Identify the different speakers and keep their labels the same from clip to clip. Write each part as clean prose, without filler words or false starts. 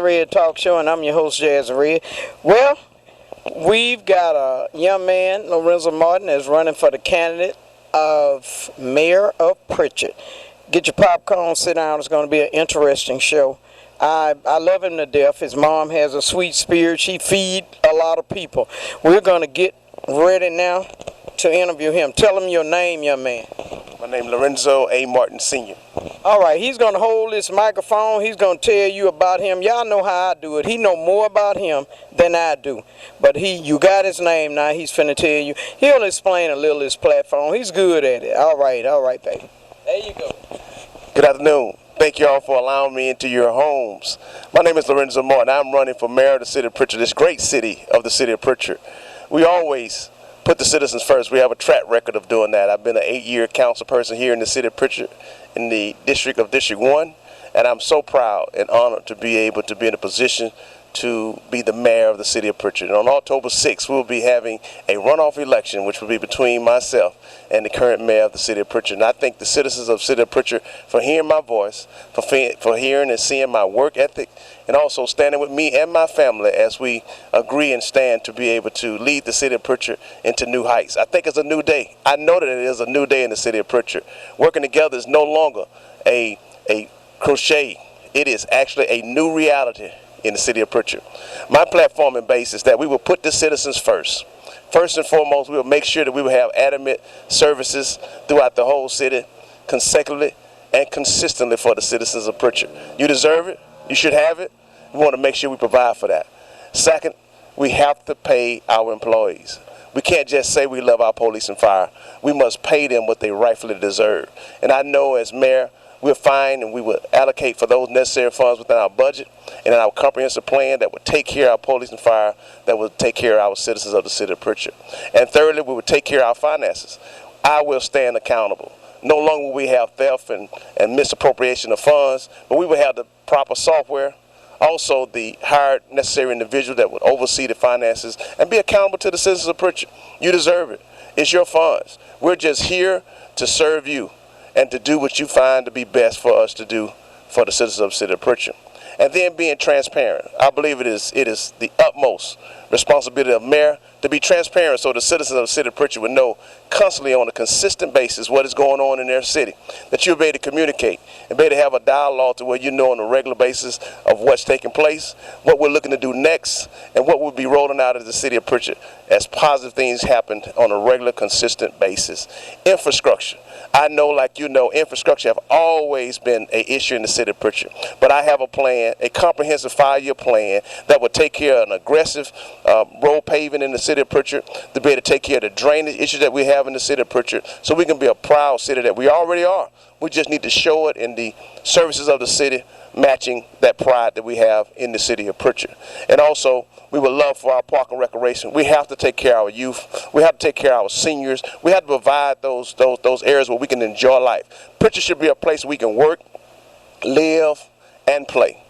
Speaker 1: Red Talk Show, and I'm your host, Jazzy Red. Well, we've got a young man, Lorenzo Martin, that's running for the candidate of mayor of Prichard. Get your popcorn, sit down. It's going to be an interesting show. I love him to death. His mom has a sweet spirit. She feeds a lot of people. We're going to get ready now to interview him. Tell him your name, young man.
Speaker 2: My name is Lorenzo A. Martin Sr.
Speaker 1: All right, he's going to hold this microphone. He's going to tell you about him. Y'all know how I do it. He know more about him than I do. But you got his name now. He's finna tell you. He'll explain a little his platform. He's good at it. All right, baby. There you go.
Speaker 2: Good afternoon. Thank you all for allowing me into your homes. My name is Lorenzo Martin. I'm running for mayor of the city of Prichard, this great city of the city of Prichard. We always put the citizens first. We have a track record of doing that. I've been an 8-year council person here in the city of Prichard in the district of District 1, and I'm so proud and honored to be able to be in a position to be the mayor of the city of Prichard. And on October 6th, we'll be having a runoff election, which will be between myself and the current mayor of the city of Prichard. And I thank the citizens of the city of Prichard for hearing my voice, for hearing and seeing my work ethic, and also standing with me and my family as we agree and stand to be able to lead the city of Prichard into new heights. I think it's a new day. I know that it is a new day in the city of Prichard. Working together is no longer a crochet. It is actually a new reality in the city of Prichard. My platform and base is that we will put the citizens first. First and foremost, we will make sure that we will have adequate services throughout the whole city, consecutively and consistently for the citizens of Prichard. You deserve it. You should have it. We want to make sure we provide for that. Second, we have to pay our employees. We can't just say we love our police and fire. We must pay them what they rightfully deserve. And I know as mayor, we'll find and we will allocate for those necessary funds within our budget and in our comprehensive plan that will take care of our police and fire, that will take care of our citizens of the city of Prichard. And thirdly, we will take care of our finances. I will stand accountable. No longer will we have theft and misappropriation of funds, but we will have the proper software, also the hired necessary individual that would oversee the finances and be accountable to the citizens of Prichard. You deserve it. It's your funds. We're just here to serve you and to do what you find to be best for us to do for the citizens of the city of Prichard. And then being transparent. I believe it is the utmost responsibility of mayor to be transparent so the citizens of the city of Prichard would know constantly on a consistent basis what is going on in their city, that you'll be able to communicate and be able to have a dialogue to where you know on a regular basis of what's taking place, what we're looking to do next, and what we'll be rolling out of the city of Prichard as positive things happen on a regular, consistent basis. Infrastructure. I know, like you know, infrastructure have always been an issue in the city of Prichard. But I have a plan, a comprehensive 5-year plan that will take care of an aggressive road paving in the city of Prichard, to be able to take care of the drainage issues that we have in the city of Prichard, so we can be a proud city that we already are. We just need to show it in the services of the city, matching that pride that we have in the city of Prichard. And also, we would love for our park and recreation. We have to take care of our youth. We have to take care of our seniors. We have to provide those areas where we can enjoy life. Prichard should be a place we can work, live, and play.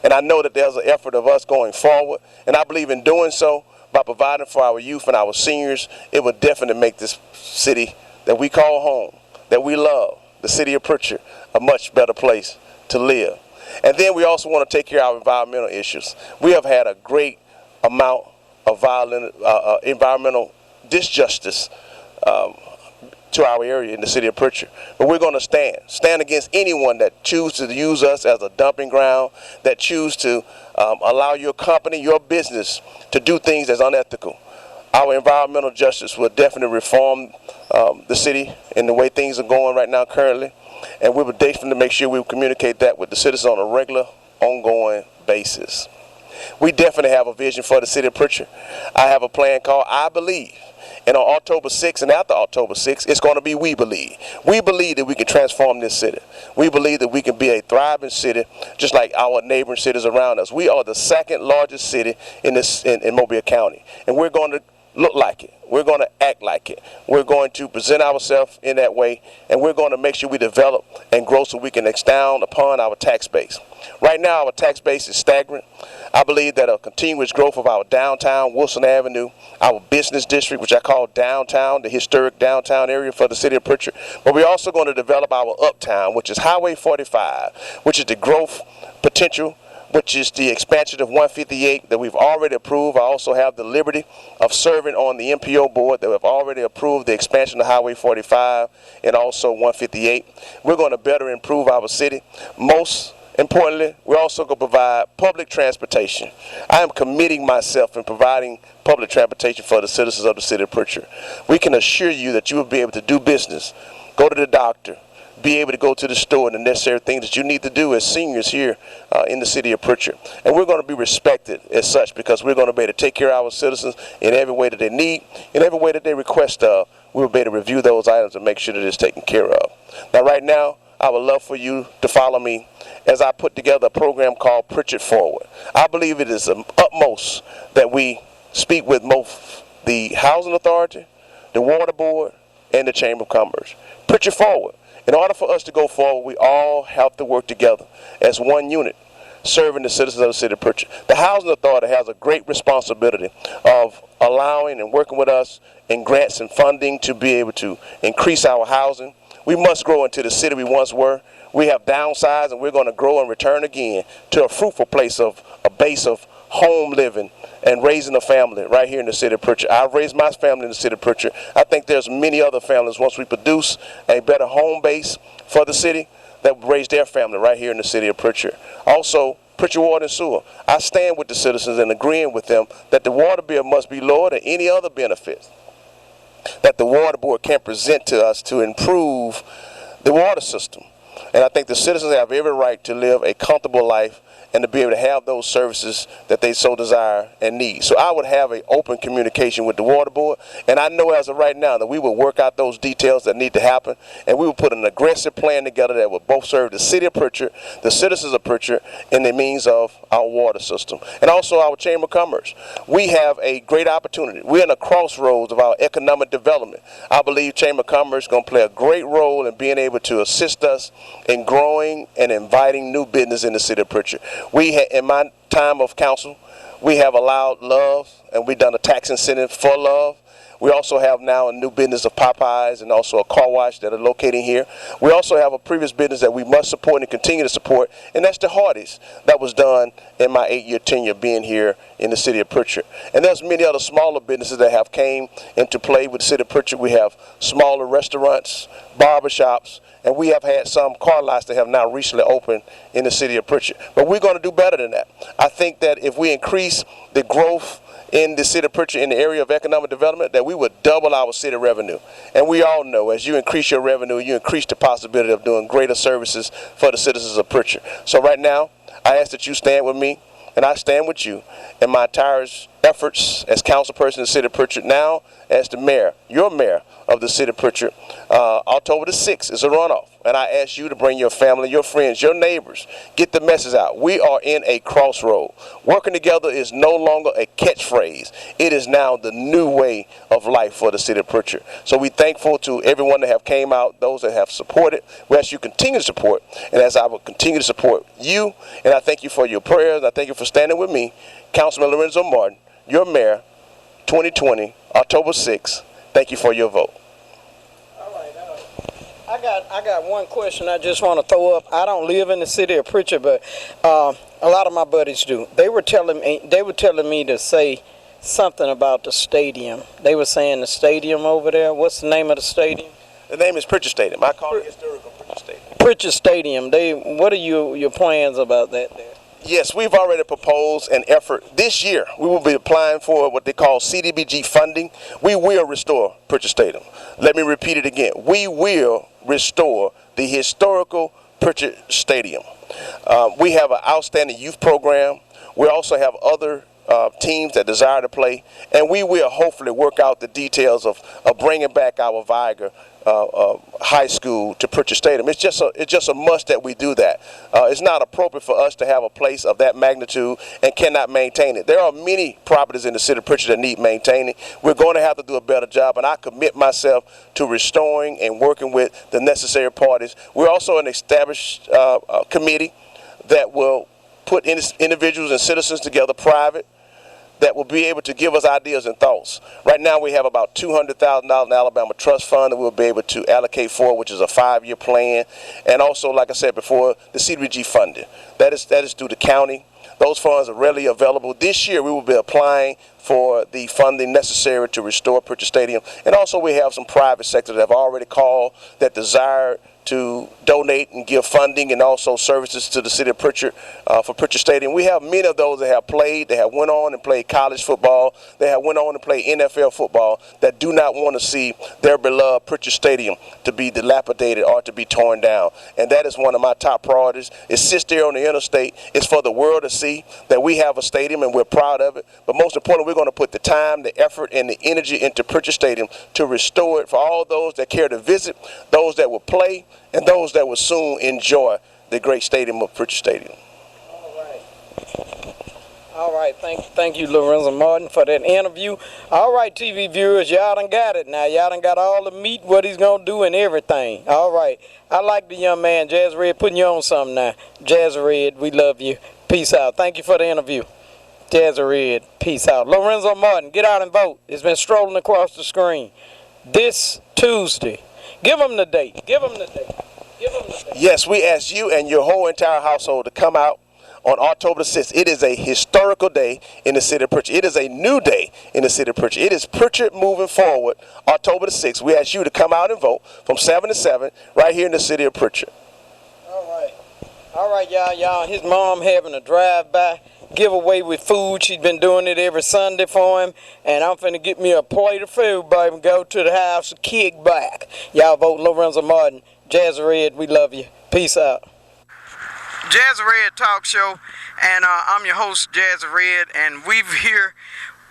Speaker 2: And I know that there's an effort of us going forward, and I believe in doing so by providing for our youth and our seniors. It would definitely make this city that we call home, that we love, the city of Prichard, a much better place to live. And then we also want to take care of our environmental issues. We have had a great amount of violent environmental disjustice to our area in the city of Prichard. But we're going to stand against anyone that chooses to use us as a dumping ground, that choose to allow your company, your business, to do things that's unethical. Our environmental justice will definitely reform the city in the way things are going right now currently. And we would definitely make sure we communicate that with the citizens on a regular, ongoing basis. We definitely have a vision for the city of Prichard. I have a plan called I Believe. And on October 6th and after October 6th, it's going to be We Believe. We believe that we can transform this city. We believe that we can be a thriving city just like our neighboring cities around us. We are the second largest city in Mobile County. And we're going to look like it. We're going to act like it. We're going to present ourselves in that way, and we're going to make sure we develop and grow so we can expound upon our tax base. Right now, our tax base is staggering. I believe that a continuous growth of our downtown, Wilson Avenue, our business district, which I call downtown, the historic downtown area for the city of Prichard, but we're also going to develop our uptown, which is Highway 45, which is the growth potential which is the expansion of 158 that we've already approved. I also have the liberty of serving on the MPO board that have already approved the expansion of Highway 45 and also 158. We're going to better improve our city. Most importantly, we're also going to provide public transportation. I am committing myself in providing public transportation for the citizens of the city of Prichard. We can assure you that you will be able to do business, go to the doctor, be able to go to the store, and the necessary things that you need to do as seniors here in the city of Prichard. And we're going to be respected as such because we're going to be able to take care of our citizens in every way that they need, in every way that they request of. We'll be able to review those items and make sure that it's taken care of. Now, right now, I would love for you to follow me as I put together a program called Prichard Forward. I believe it is the utmost that we speak with both the Housing Authority, the Water Board, and the Chamber of Commerce. Prichard Forward. In order for us to go forward, we all have to work together as one unit, serving the citizens of the city of Prichard. The Housing Authority has a great responsibility of allowing and working with us in grants and funding to be able to increase our housing. We must grow into the city we once were. We have downsized, and we're going to grow and return again to a fruitful place of a base of home living and raising a family right here in the city of Prichard. I've raised my family in the city of Prichard. I think there's many other families, once we produce a better home base for the city, that will raise their family right here in the city of Prichard. Also, Prichard Water and Sewer. I stand with the citizens and agreeing with them that the water bill must be lower than any other benefits that the water board can present to us to improve the water system. And I think the citizens have every right to live a comfortable life and to be able to have those services that they so desire and need. So I would have an open communication with the water board, and I know as of right now that we will work out those details that need to happen, and we will put an aggressive plan together that will both serve the city of Prichard, the citizens of Prichard, in the means of our water system, and also our Chamber of Commerce. We have a great opportunity. We're in a crossroads of our economic development. I believe Chamber of Commerce is going to play a great role in being able to assist us in growing and inviting new business in the city of Prichard. In my time of council, we have allowed Love, and we've done a tax incentive for Love. We also have now a new business of Popeyes and also a car wash that are locating here. We also have a previous business that we must support and continue to support, and that's the Hardee's that was done in my 8-year tenure being here in the city of Prichard. And there's many other smaller businesses that have came into play with the city of Prichard. We have smaller restaurants, barbershops, and we have had some car lots that have now recently opened in the city of Prichard. But we're going to do better than that. I think that if we increase the growth in the city of Prichard in the area of economic development, that we would double our city revenue. And we all know as you increase your revenue, you increase the possibility of doing greater services for the citizens of Prichard. So right now, I ask that you stand with me, and I stand with you in my entire efforts as councilperson in the city of Prichard, now as the mayor, your mayor of the city of Prichard. October the 6th is a runoff, and I ask you to bring your family, your friends, your neighbors, get the message out. We are in a crossroad. Working together is no longer a catchphrase. It is now the new way of life for the city of Prichard. So we're thankful to everyone that have came out, those that have supported. We ask you to continue to support, and as I will continue to support you, and I thank you for your prayers. I thank you for standing with me, Councilman Lorenzo Martin, your mayor, 2020, October 6th. Thank you for your vote.
Speaker 1: All right. I got one question I just want to throw up. I don't live in the city of Prichard, but a lot of my buddies do. They were telling me to say something about the stadium. They were saying the stadium over there. What's the name of the stadium?
Speaker 2: The name is Prichard Stadium. I call it historical Prichard Stadium.
Speaker 1: Prichard Stadium. What are your plans about that there?
Speaker 2: Yes, we've already proposed an effort. This year, we will be applying for what they call CDBG funding. We will restore Prichard Stadium. Let me repeat it again. We will restore the historical Prichard Stadium. We have an outstanding youth program. We also have other teams that desire to play, and we will hopefully work out the details of bringing back our Viger high school to Prichard Stadium. It's just a must that we do that. It's not appropriate for us to have a place of that magnitude and cannot maintain it. There are many properties in the city of Prichard that need maintaining. We're going to have to do a better job, and I commit myself to restoring and working with the necessary parties. We're also an established committee that will put individuals and citizens together, private, that will be able to give us ideas and thoughts. Right now we have about $200,000 in the Alabama Trust Fund that we'll be able to allocate for, which is a 5-year plan. And also, like I said before, the CDBG funding. That is through the county. Those funds are readily available. This year we will be applying for the funding necessary to restore Prichard Stadium. And also we have some private sectors that have already called that desire to donate and give funding and also services to the city of Prichard for Prichard Stadium. We have many of those that have played, that have went on and played college football, that have went on and played NFL football, that do not want to see their beloved Prichard Stadium to be dilapidated or to be torn down. And that is one of my top priorities. It sits there on the interstate. It's for the world to see that we have a stadium and we're proud of it. But most importantly, we're going to put the time, the effort, and the energy into Prichard Stadium to restore it for all those that care to visit, those that will play, and those that will soon enjoy the great stadium of Prichard Stadium.
Speaker 1: All right. Thank you, Lorenzo Martin, for that interview. All right, TV viewers, y'all done got it now. Y'all done got all the meat, what he's going to do, and everything. All right. I like the young man, Jazzy Red, putting you on something now. Jazzy Red, we love you. Peace out. Thank you for the interview. Jazzy Red, peace out. Lorenzo Martin, get out and vote. It's been strolling across the screen. This Tuesday. Give them the date. Give them the date. Give them the date.
Speaker 2: Yes, we ask you and your whole entire household to come out on October the 6th. It is a historical day in the city of Prichard. It is a new day in the city of Prichard. It is Prichard moving forward, October the 6th. We ask you to come out and vote from 7 to 7 right here in the city of Prichard.
Speaker 1: All right, y'all. His mom having a drive-by giveaway with food. She's been doing it every Sunday for him. And I'm finna get me a plate of food, baby, and go to the house and kick back. Y'all vote Lorenzo Martin. Jazzy Red, we love you. Peace out. Jazzy Red Talk Show, and I'm your host, Jazzy Red, and we've here.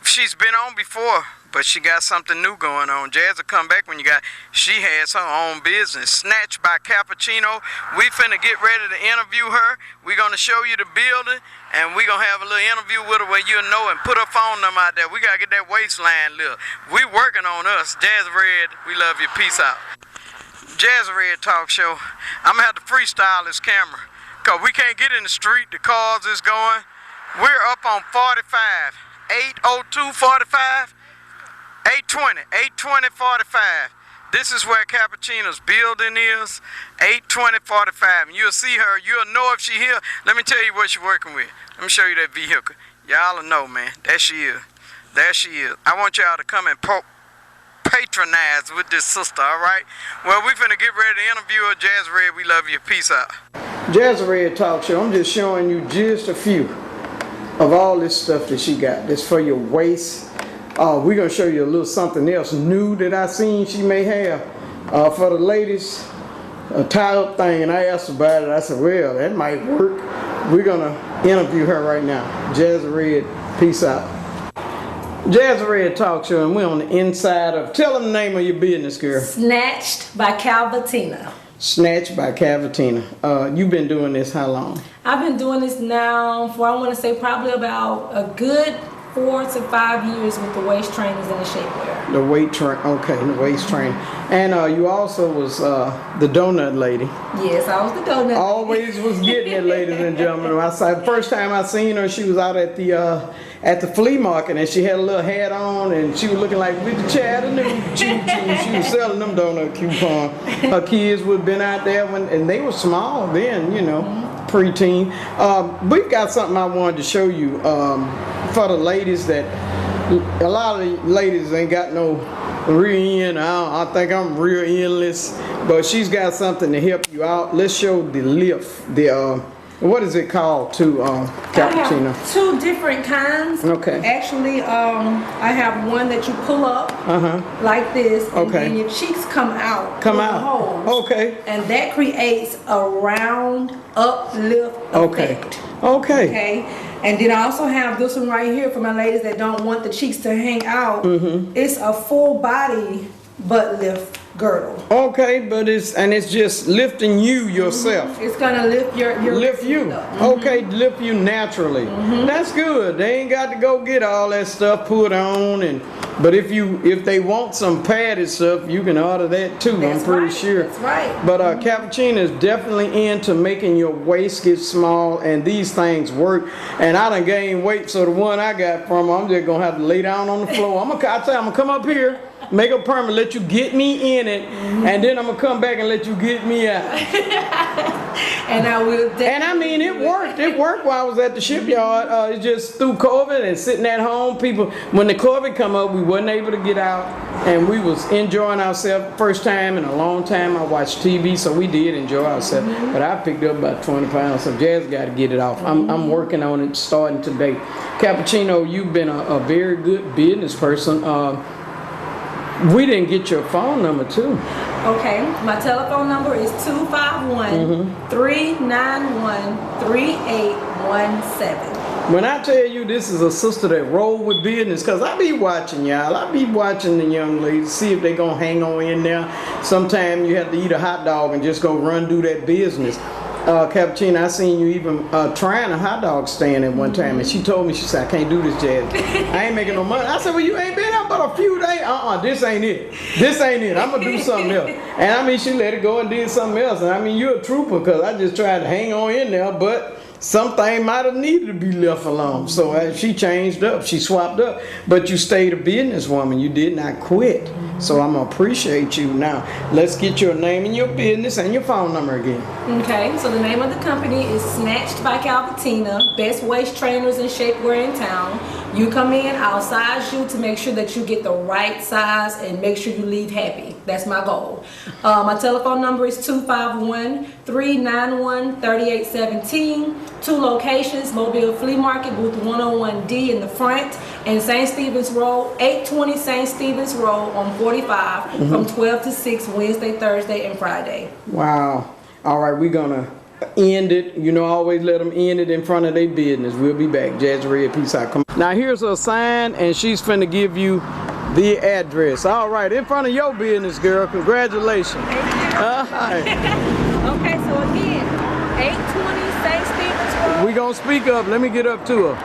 Speaker 1: She's been on before, but she got something new going on. Jazzy come back when she has her own business. Snatched by Cappuccino. We finna get ready to interview her. We're gonna show you the building, and we're gonna have a little interview with her where you'll know and put her phone number out there. We gotta get that waistline lit. We working on us. Jazzy Red, we love you. Peace out. Jazzy Red Talk Show. I'm gonna have to freestyle this camera, cause we can't get in the street. The cars is going. We're up on 45. 802-45, 820-45. This is where Cappuccino's building is, 820-45. And you'll see her, you'll know if she here. Let me tell you what she's working with. Let me show you that vehicle. Y'all will know, man. There she is. There she is. I want y'all to come and patronize with this sister, all right? Well, we finna get ready to interview her. Jazzy Red, we love you. Peace out. Jazzy Red Talk Show. I'm just showing you just a few of all this stuff that she got. That's for your waist. We're going to show you a little something else new that I seen she may have for the ladies. A tie-up thing, and I asked about it. I said, well, that might work. We're going to interview her right now. Jazzy Red, peace out. Jazzy Red Talk Show, and we're on the inside of, tell them the name of your business, girl.
Speaker 3: Snatched by Calvatina.
Speaker 1: Snatched by Calvatina. You've been doing this how long?
Speaker 3: I've been doing this now for, I want to say, probably about a good 4 to 5 years with the waist trainers and the shapewear.
Speaker 1: The waist trainer. And you also was the donut lady.
Speaker 3: Yes, I was the donut lady.
Speaker 1: Always was getting it, ladies and gentlemen. The first time I seen her, she was out at the flea market, and she had a little hat on, and she was looking like with the Chattanooga. She was selling them donut coupons. Her kids would have been out there and they were small then, preteen. We've got something I wanted to show you for the ladies that a lot of the ladies ain't got no rear end. I think I'm real endless, but she's got something to help you out. Let's show the lift. What is it called Cappuccino?
Speaker 3: I have 2 different kinds.
Speaker 1: Okay.
Speaker 3: Actually, I have one that you pull up like this, and then your cheeks come out. Holes.
Speaker 1: Okay.
Speaker 3: And that creates a round uplift effect.
Speaker 1: Okay.
Speaker 3: And then I also have this one right here for my ladies that don't want the cheeks to hang out. It's a full body butt lift girdle.
Speaker 1: Okay, but it's just lifting you yourself.
Speaker 3: It's gonna lift your
Speaker 1: lift you. Okay, lift you naturally. That's good. They ain't got to go get all that stuff put on, but if they want some padded stuff, you can order that too. I'm pretty sure.
Speaker 3: That's right.
Speaker 1: But Cappuccino is definitely into making your waist get small, and these things work. And I done gained weight, so the one I got from her, I'm just gonna have to lay down on the floor. I'm gonna come up here. Make a permit, let you get me in it, and then I'm gonna come back and let you get me out.
Speaker 3: And I will.
Speaker 1: And I mean, it worked. It worked while I was at the shipyard. It's just through COVID and sitting at home. People, when the COVID come up, we wasn't able to get out, and we was enjoying ourselves. First time in a long time I watched TV, so we did enjoy ourselves. But I picked up about 20 pounds, so Jazz got to get it off. I'm working on it starting today. Cappuccino, you've been a very good business person. We didn't get your phone number too.
Speaker 3: Okay, my telephone number is 251-391-3817.
Speaker 1: When I tell you this is a sister that roll with business, because I be watching y'all. I be watching the young ladies, see if they gonna hang on in there. Sometime you have to eat a hot dog and just go run do that business. Cappuccino, I seen you even trying a hot dog stand at one time, and she told me, she said, I can't do this, Jazz. I ain't making no money. I said, well, you ain't been out but a few days. This ain't it. This ain't it. I'm going to do something else. And I mean, she let it go and did something else. And I mean, you're a trooper, because I just tried to hang on in there, but something might have needed to be left alone. So she changed up. She swapped up. But you stayed a businesswoman. You did not quit. So I'm going to appreciate you. Now, let's get your name and your business and your phone number again.
Speaker 3: Okay, so the name of the company is Snatched by Calvatina, best waist trainers and shapewear in town. You come in, I'll size you to make sure that you get the right size and make sure you leave happy. That's my goal. My telephone number is 251-391-3817. 2 locations, Mobile Flea Market, booth 101D in the front, and St. Stephen's Road, 820 St. Stephen's Road on 45 from 12 to 6 Wednesday, Thursday, and Friday.
Speaker 1: Wow. All right, we're going to end it. You know, I always let them end it in front of their business. We'll be back. Jazzy Red, peace out. Come on. Now, here's her sign, and she's finna give you the address. All right, in front of your business, girl. Congratulations. All right.
Speaker 3: Okay, so again, 820 St. Stephen's Road.
Speaker 1: We gonna speak up. Let me get up to her.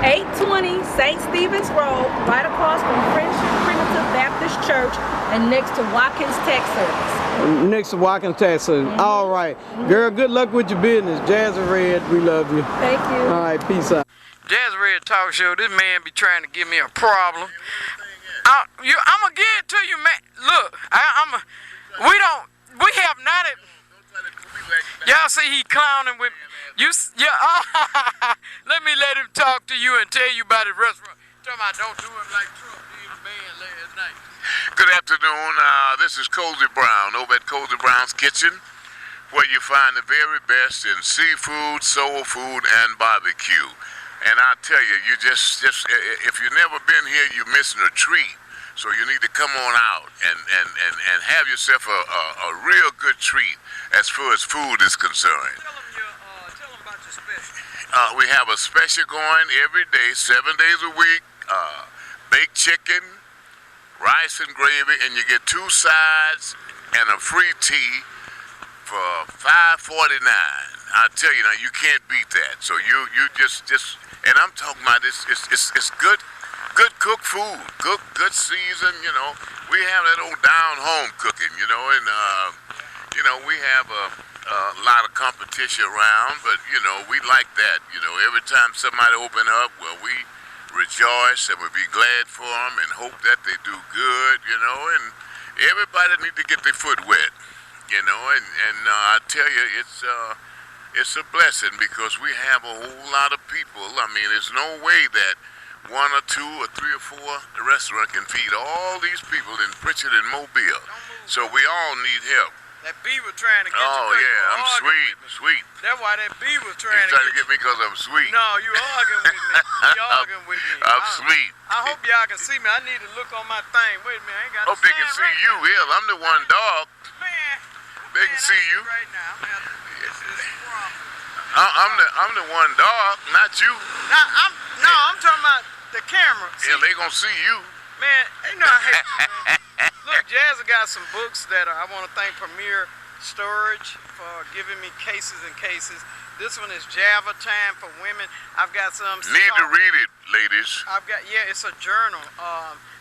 Speaker 3: 820 St. Stephen's Road, right across from Friendship Primitive Baptist Church and next to Watkins Tax Service.
Speaker 1: Next to Watkins Tax Service. All right. Girl, good luck with your business. Jazzy Red, we love you.
Speaker 3: Thank you.
Speaker 1: All right, peace out. Jazzy Red Talk Show. This man be trying to give me a problem. I'm gonna give it to you, man. Look, we have not. Y'all see he clowning with you. Yeah. Let him talk to you and tell you about his restaurant. Tell him I don't do him like Trump did the man last night.
Speaker 4: Good afternoon. This is Cozy Brown over at Cozy Brown's Kitchen, where you find the very best in seafood, soul food, and barbecue. And I tell you, you just if you've never been here, you're missing a treat. So you need to come on out and have yourself a real good treat as far as food is concerned.
Speaker 1: Tell them about your special.
Speaker 4: We have a special going every day, 7 days a week. Baked chicken, rice and gravy, and you get 2 sides and a free tea for $5.49. I tell you now, you can't beat that. So you just and I'm talking about this. It's good cooked food, good season. You know, we have that old down home cooking. You know, and we have a lot of competition around, but you know, we like that. You know, every time somebody open up, well, we rejoice and we be glad for them and hope that they do good. You know, and everybody need to get their foot wet. You know, and I tell you, it's a blessing because we have a whole lot of people. I mean, there's no way that 1 or 2 or 3 or 4 the restaurant can feed all these people in Prichard and Mobile. So we all need help.
Speaker 1: That beaver trying to get you.
Speaker 4: Oh yeah, I'm sweet.
Speaker 1: That's why that beaver trying
Speaker 4: to get me because I'm sweet.
Speaker 1: No, you arguing with me. You arguing with me.
Speaker 4: I'm sweet.
Speaker 1: I hope y'all can see me. I need to look on my thing. Wait a minute, I ain't got.
Speaker 4: Hope they can see you. Hell, I'm the one dog.
Speaker 1: Man,
Speaker 4: they can see you.
Speaker 1: Right now, I'm gonna have to fix this problem.
Speaker 4: I'm the one dog, not you.
Speaker 1: I'm talking about the camera.
Speaker 4: Yeah, they gonna see you.
Speaker 1: Man, you know I hate you, man. Look, Jazzy got some books that I want to thank Premier Storage for giving me cases and cases. This one is Java Time for Women. I've got some.
Speaker 4: Need to read it, ladies.
Speaker 1: I've got, it's a journal.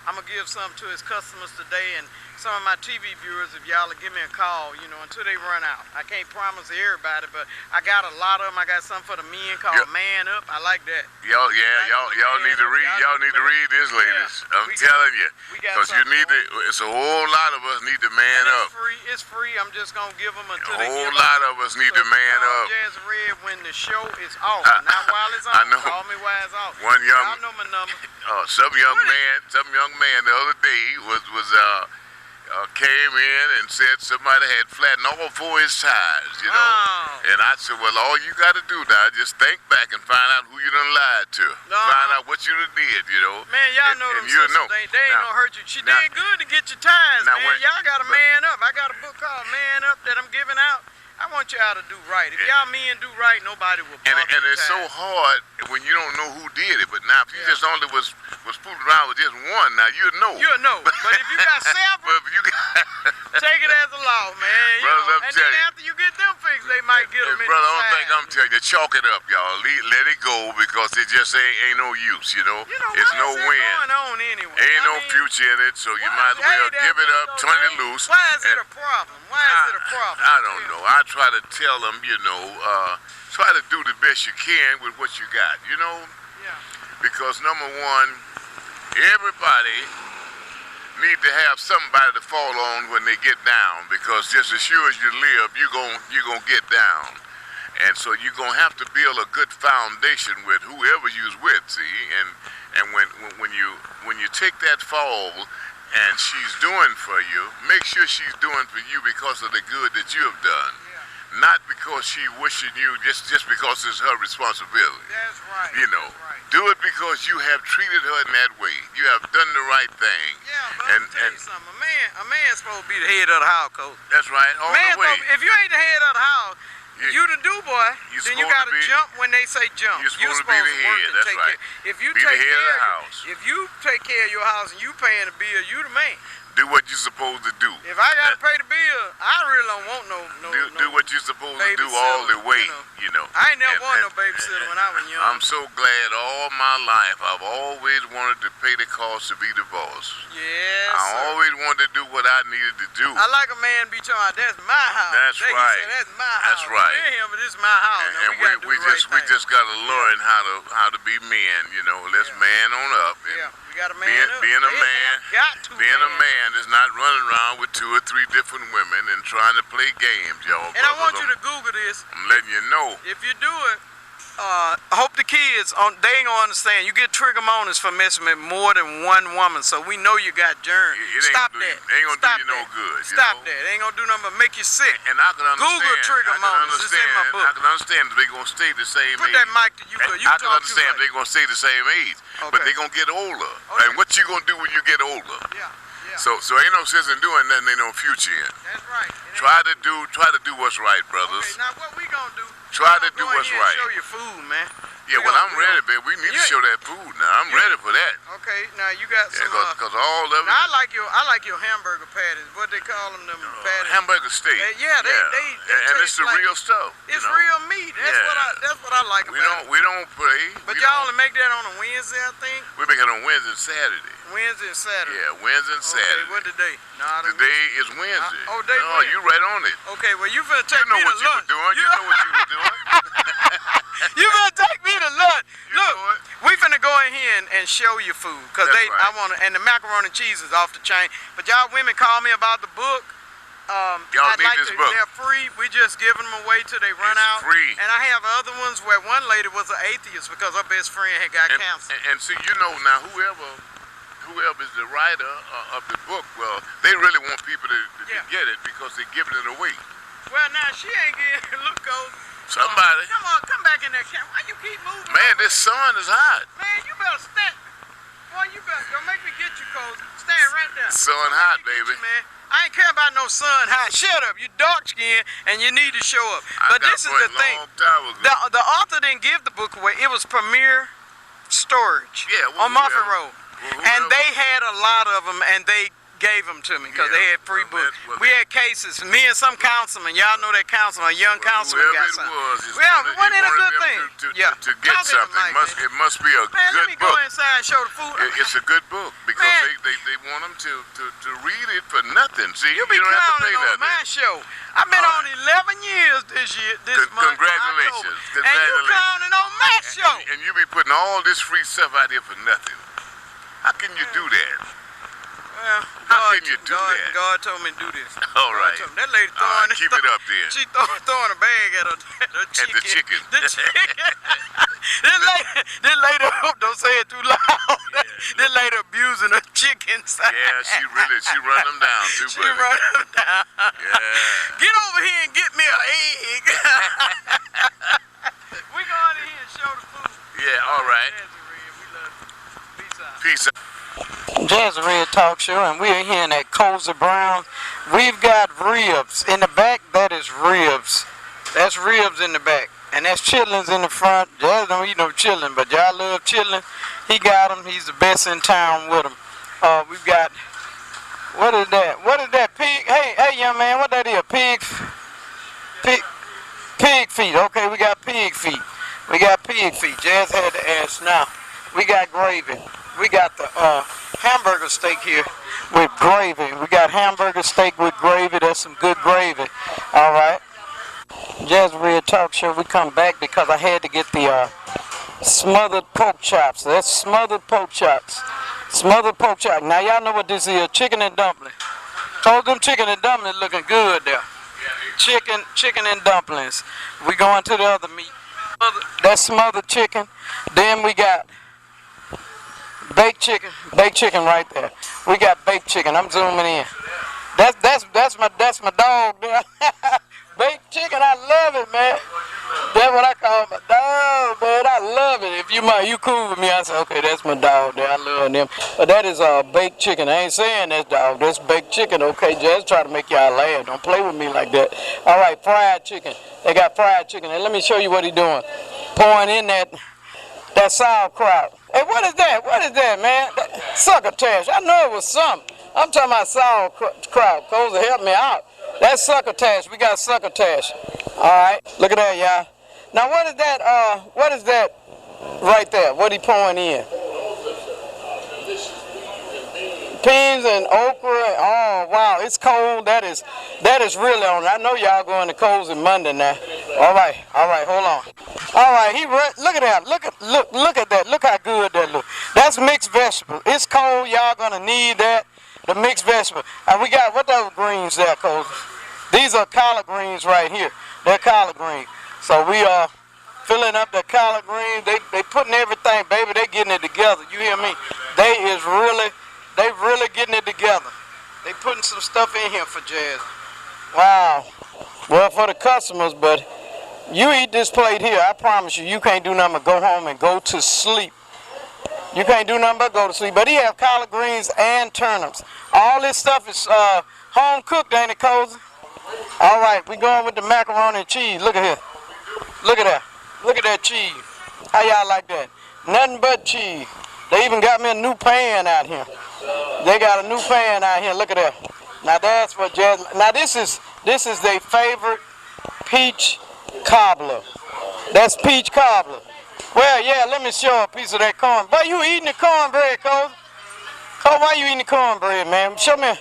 Speaker 1: I'm gonna give some to his customers today, and some of my TV viewers, if y'all will give me a call, you know, until they run out. I can't promise everybody, but I got a lot of them. I got some for the men called Man Up. I like that.
Speaker 4: Y'all need to read. Y'all need to read this, ladies. I'm telling you, because you need to. It's a whole lot of us need to man up.
Speaker 1: It's free. I'm just gonna give them until
Speaker 4: A
Speaker 1: they
Speaker 4: whole
Speaker 1: give
Speaker 4: lot
Speaker 1: up.
Speaker 4: of us need to man up.
Speaker 1: Jazzy Red when the show is off, not while it's on.
Speaker 4: I know.
Speaker 1: Call me while it's off.
Speaker 4: One young,
Speaker 1: y'all know my number.
Speaker 4: some young man the other day was came in and said somebody had flattened all four of his tires, you know.
Speaker 1: Oh.
Speaker 4: And I said, well, all you got to do now is just think back and find out who you done lied to. Find out what you done did, you know.
Speaker 1: Man, y'all know them sisters, they ain't gonna hurt you. She did good to get your tires, man. Y'all got to man up. I got a book called Man Up that I'm giving out. I want y'all to do right. If y'all men do right, nobody will bother
Speaker 4: and it's so hard when you don't know who did it. But now, if you just only was fooling around with just one, now you'll know.
Speaker 1: You'll know. But if you got several, take it as a law, man.
Speaker 4: Brothers,
Speaker 1: and then after you get them fixed, they might get them in
Speaker 4: brother,
Speaker 1: the
Speaker 4: I don't think I'm telling you, chalk it up, y'all. Let it go because it just ain't no use, you know. It's no win.
Speaker 1: Going on anyway?
Speaker 4: Ain't no future in it, so you might as well give it up, turn it loose.
Speaker 1: Why is it a problem? Why is it a problem?
Speaker 4: I don't know. I try to tell them, you know, try to do the best you can with what you got, you know?
Speaker 1: Yeah.
Speaker 4: Because number one, everybody need to have somebody to fall on when they get down, because just as sure as you live, you're gonna get down. And so you're gonna have to build a good foundation with whoever you's with, see? And when you take that fall and she's doing for you, make sure she's doing for you because of the good that you have done. Yeah. Not because she wishing you just because it's her responsibility.
Speaker 1: That's right.
Speaker 4: You know.
Speaker 1: That's right.
Speaker 4: Do it because you have treated her in that way. You have done the right thing.
Speaker 1: Yeah, but I'm tell you something. A man's supposed to be the head of the house, Coach.
Speaker 4: That's right. All the way.
Speaker 1: If you ain't the head of the house, you the do boy, then you gotta jump when they say jump.
Speaker 4: You're supposed to be the head. That's right.
Speaker 1: If you
Speaker 4: be
Speaker 1: take
Speaker 4: the head
Speaker 1: care
Speaker 4: of the house.
Speaker 1: If you take care of your house and you paying the bill, you the man.
Speaker 4: Do what you're supposed to do.
Speaker 1: If I gotta pay the bill, I really don't want no
Speaker 4: do what you're supposed to do all the way, you know.
Speaker 1: I ain't never wanted no babysitter when I was young.
Speaker 4: I'm so glad all my life I've always wanted to pay the cost to be the boss.
Speaker 1: Yes,
Speaker 4: I always wanted to do what I needed to do.
Speaker 1: I like a man be talking, that's my house.
Speaker 4: That's right.
Speaker 1: That's my house.
Speaker 4: That's right.
Speaker 1: Yeah, but this is my house.
Speaker 4: And we just gotta learn how to be men, you know. Let's man on up.
Speaker 1: Yeah. Gotta man up.
Speaker 4: Being a man is not running around with 2 or 3 different women and trying to play games, y'all.
Speaker 1: And I want you to Google this.
Speaker 4: I'm letting you know.
Speaker 1: If you do it, I hope the kids, they ain't gonna understand. You get trigger moaners for messing with more than one woman, so we know you got germs. Stop that.
Speaker 4: It ain't gonna do you no good.
Speaker 1: Stop that. It ain't gonna do nothing but make you sick.
Speaker 4: And I can understand.
Speaker 1: Google trigger moaners. It's in my book.
Speaker 4: I can understand if they're gonna stay the same age.
Speaker 1: Put that mic to you.
Speaker 4: I can understand if they're gonna stay the same age, but they're gonna get older.
Speaker 1: Okay.
Speaker 4: And what you gonna do when you get older?
Speaker 1: Yeah.
Speaker 4: So ain't no sense in doing nothing ain't no future in.
Speaker 1: That's right.
Speaker 4: Try to do what's right, brothers.
Speaker 1: Okay, now what we gonna do?
Speaker 4: Try to do what's right.
Speaker 1: Show your food, man.
Speaker 4: Yeah, well, I'm ready, baby. We need to show that food now. I'm ready for that.
Speaker 1: Okay, now you got some.
Speaker 4: Because all of it.
Speaker 1: Now I like your hamburger patties. What they call them patties?
Speaker 4: Hamburger steak.
Speaker 1: They
Speaker 4: and it's the real stuff.
Speaker 1: It's real meat. That's what I like about it.
Speaker 4: We don't pray.
Speaker 1: But y'all only make that on a Wednesday, I think.
Speaker 4: We make it on Wednesday and Saturday.
Speaker 1: Wednesday and Saturday.
Speaker 4: Yeah, Wednesday and Saturday.
Speaker 1: Okay, what today?
Speaker 4: Today is Wednesday.
Speaker 1: Wednesday.
Speaker 4: You right on it.
Speaker 1: Okay, well you finna take me to lunch.
Speaker 4: You know what you were doing.
Speaker 1: You finna take me to lunch. Look, we finna go in here and show you food, cause I wanna, and the macaroni and cheese is off the chain. But y'all women call me about the book.
Speaker 4: Y'all need this book.
Speaker 1: They're free. We just giving them away till they run out.
Speaker 4: Free.
Speaker 1: And I have other ones where one lady was an atheist because her best friend had got cancer.
Speaker 4: And see, you know now, whoever is the writer of the book, well, they really want people to get it because they're giving it away.
Speaker 1: Well, now she ain't getting. Look, Coach.
Speaker 4: Somebody.
Speaker 1: Come back in there, camera. Why you keep moving?
Speaker 4: Man, this sun is hot.
Speaker 1: Man, you better stand. Boy, you better don't make me get you, Coach. Stand right there.
Speaker 4: Sun hot, baby.
Speaker 1: Man. I ain't care about no sun hot. Shut up. You dark skinned and you need to show up. But this is the thing. The author didn't give the book away. It was Premier Storage on Muffin Road. And they had a lot of them, and they gave them to me because they had free books.
Speaker 4: Well,
Speaker 1: We had cases. Me and some councilman, y'all know that councilman, a young councilman got something. Wasn't it a good thing?
Speaker 4: To get something, it must be a
Speaker 1: Man, let me
Speaker 4: good
Speaker 1: go
Speaker 4: book.
Speaker 1: inside and show the food.
Speaker 4: It's a good book because
Speaker 1: Man.
Speaker 4: they want them to read it for nothing. See,
Speaker 1: You be
Speaker 4: don't have to pay
Speaker 1: clowning on my
Speaker 4: nothing.
Speaker 1: show. I've been on 11 years this month.
Speaker 4: Congratulations.
Speaker 1: October. And you clowning on my show.
Speaker 4: And you be putting all this free stuff out here for nothing. How can you do that?
Speaker 1: Well,
Speaker 4: How can you do that?
Speaker 1: God told me to do this.
Speaker 4: All right.
Speaker 1: That lady
Speaker 4: All right,
Speaker 1: throwing
Speaker 4: keep it up then.
Speaker 1: She throwing a bag at her chicken.
Speaker 4: At the chicken.
Speaker 1: The chicken. this lady, don't say it too loud. This lady abusing her chickens.
Speaker 4: Yeah, she run them down too,
Speaker 1: She
Speaker 4: buddy.
Speaker 1: run them down.
Speaker 4: Yeah.
Speaker 1: Get over here and get me an egg. We go out here and show the food.
Speaker 4: Yeah, all right.
Speaker 1: We love you. Peace out.
Speaker 4: Peace out.
Speaker 1: Jazzy Red Talk Show, and we're here in that Cozy Brown. We've got ribs in the back. That is ribs. That's ribs in the back, and that's chitlins in the front. Jazz don't eat no chitlin, but y'all love chitlin. He got them. He's the best in town with them. We've got, what is that? What is that? Pig? Hey, young man, what that is? Pig feet. Okay, we got pig feet. We got pig feet. Jazz had to ask now. We got gravy. We got the hamburger steak here with gravy. We got hamburger steak with gravy. That's some good gravy. All right. Jazzy Red Talk Show. We come back because I had to get the smothered pork chops. That's smothered pork chops. Smothered pork chops. Now y'all know what this is. Chicken and dumpling. Told them chicken and dumplings looking good there. Chicken and dumplings. We going to the other meat. That's smothered chicken. Then we got baked chicken right there. We got baked chicken. I'm zooming in. That's my dog there. Baked chicken, I love it, man. That's what I call my dog, man. I love it. If you cool with me, I say, okay, that's my dog there. I love them. But that is baked chicken. I ain't saying that's dog. That's baked chicken, okay? Just try to make y'all laugh. Don't play with me like that. All right, fried chicken. They got fried chicken. And let me show you what he doing. Pouring in that sauerkraut. Hey, what is that? What is that, man? Succotash. I know it was something. I'm talking about sauerkraut. Cozy, help me out. That's succotash. We got succotash. All right. Look at that, y'all. Now, what is that? What is that right there? What he pouring in? Peas and okra. Oh, wow. It's cold. That is really on. I know y'all going to Cozy Monday now. All right. Hold on. All right. Look at that. Look at that. Look how good that look. That's mixed vegetable. It's cold. Y'all gonna need that. The mixed vegetable. And we got, what those greens there, Cozy? These are collard greens right here. They're collard greens. So we are filling up the collard greens. They putting everything, baby. They getting it together. You hear me? They really getting it together. They putting some stuff in here for Jazz. Wow. Well, for the customers, but you eat this plate here, I promise you, you can't do nothing but go home and go to sleep. You can't do nothing but go to sleep. But he have collard greens and turnips. All this stuff is home cooked, ain't it, Cozy? All right, we going with the macaroni and cheese. Look at here. Look at that. Look at that cheese. How y'all like that? Nothing but cheese. They even got me a new pan out here. They got a new pan out here. Look at that. Now that's what Jazz. Now this is their favorite peach cobbler. That's peach cobbler. Well, yeah, let me show a piece of that corn. But you eating the cornbread, Cozy? Cozy, why you eating the cornbread, man? Show me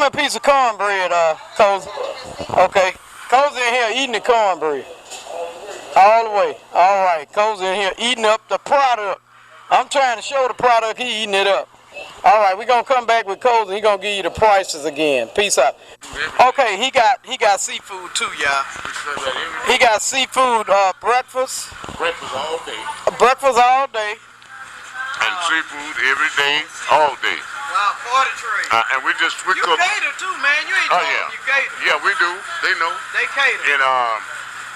Speaker 1: a piece of cornbread, Cozy. Okay. Cozy in here eating the cornbread. All the way. All right. Cozy in here eating up the product. I'm trying to show the product. He eating it up. All right. We're going to come back with Cozy. He going to give you the prices again. Peace out. Okay. He got seafood too, y'all. He got seafood breakfast.
Speaker 4: Breakfast all day.
Speaker 1: Breakfast all day.
Speaker 4: And seafood every day, all day.
Speaker 1: Wow, 40 trays.
Speaker 4: And we
Speaker 1: you
Speaker 4: cook.
Speaker 1: cater too, man. You ain't
Speaker 4: Oh,
Speaker 1: talking,
Speaker 4: yeah.
Speaker 1: you cater.
Speaker 4: Yeah, we do. They know.
Speaker 1: They cater.
Speaker 4: And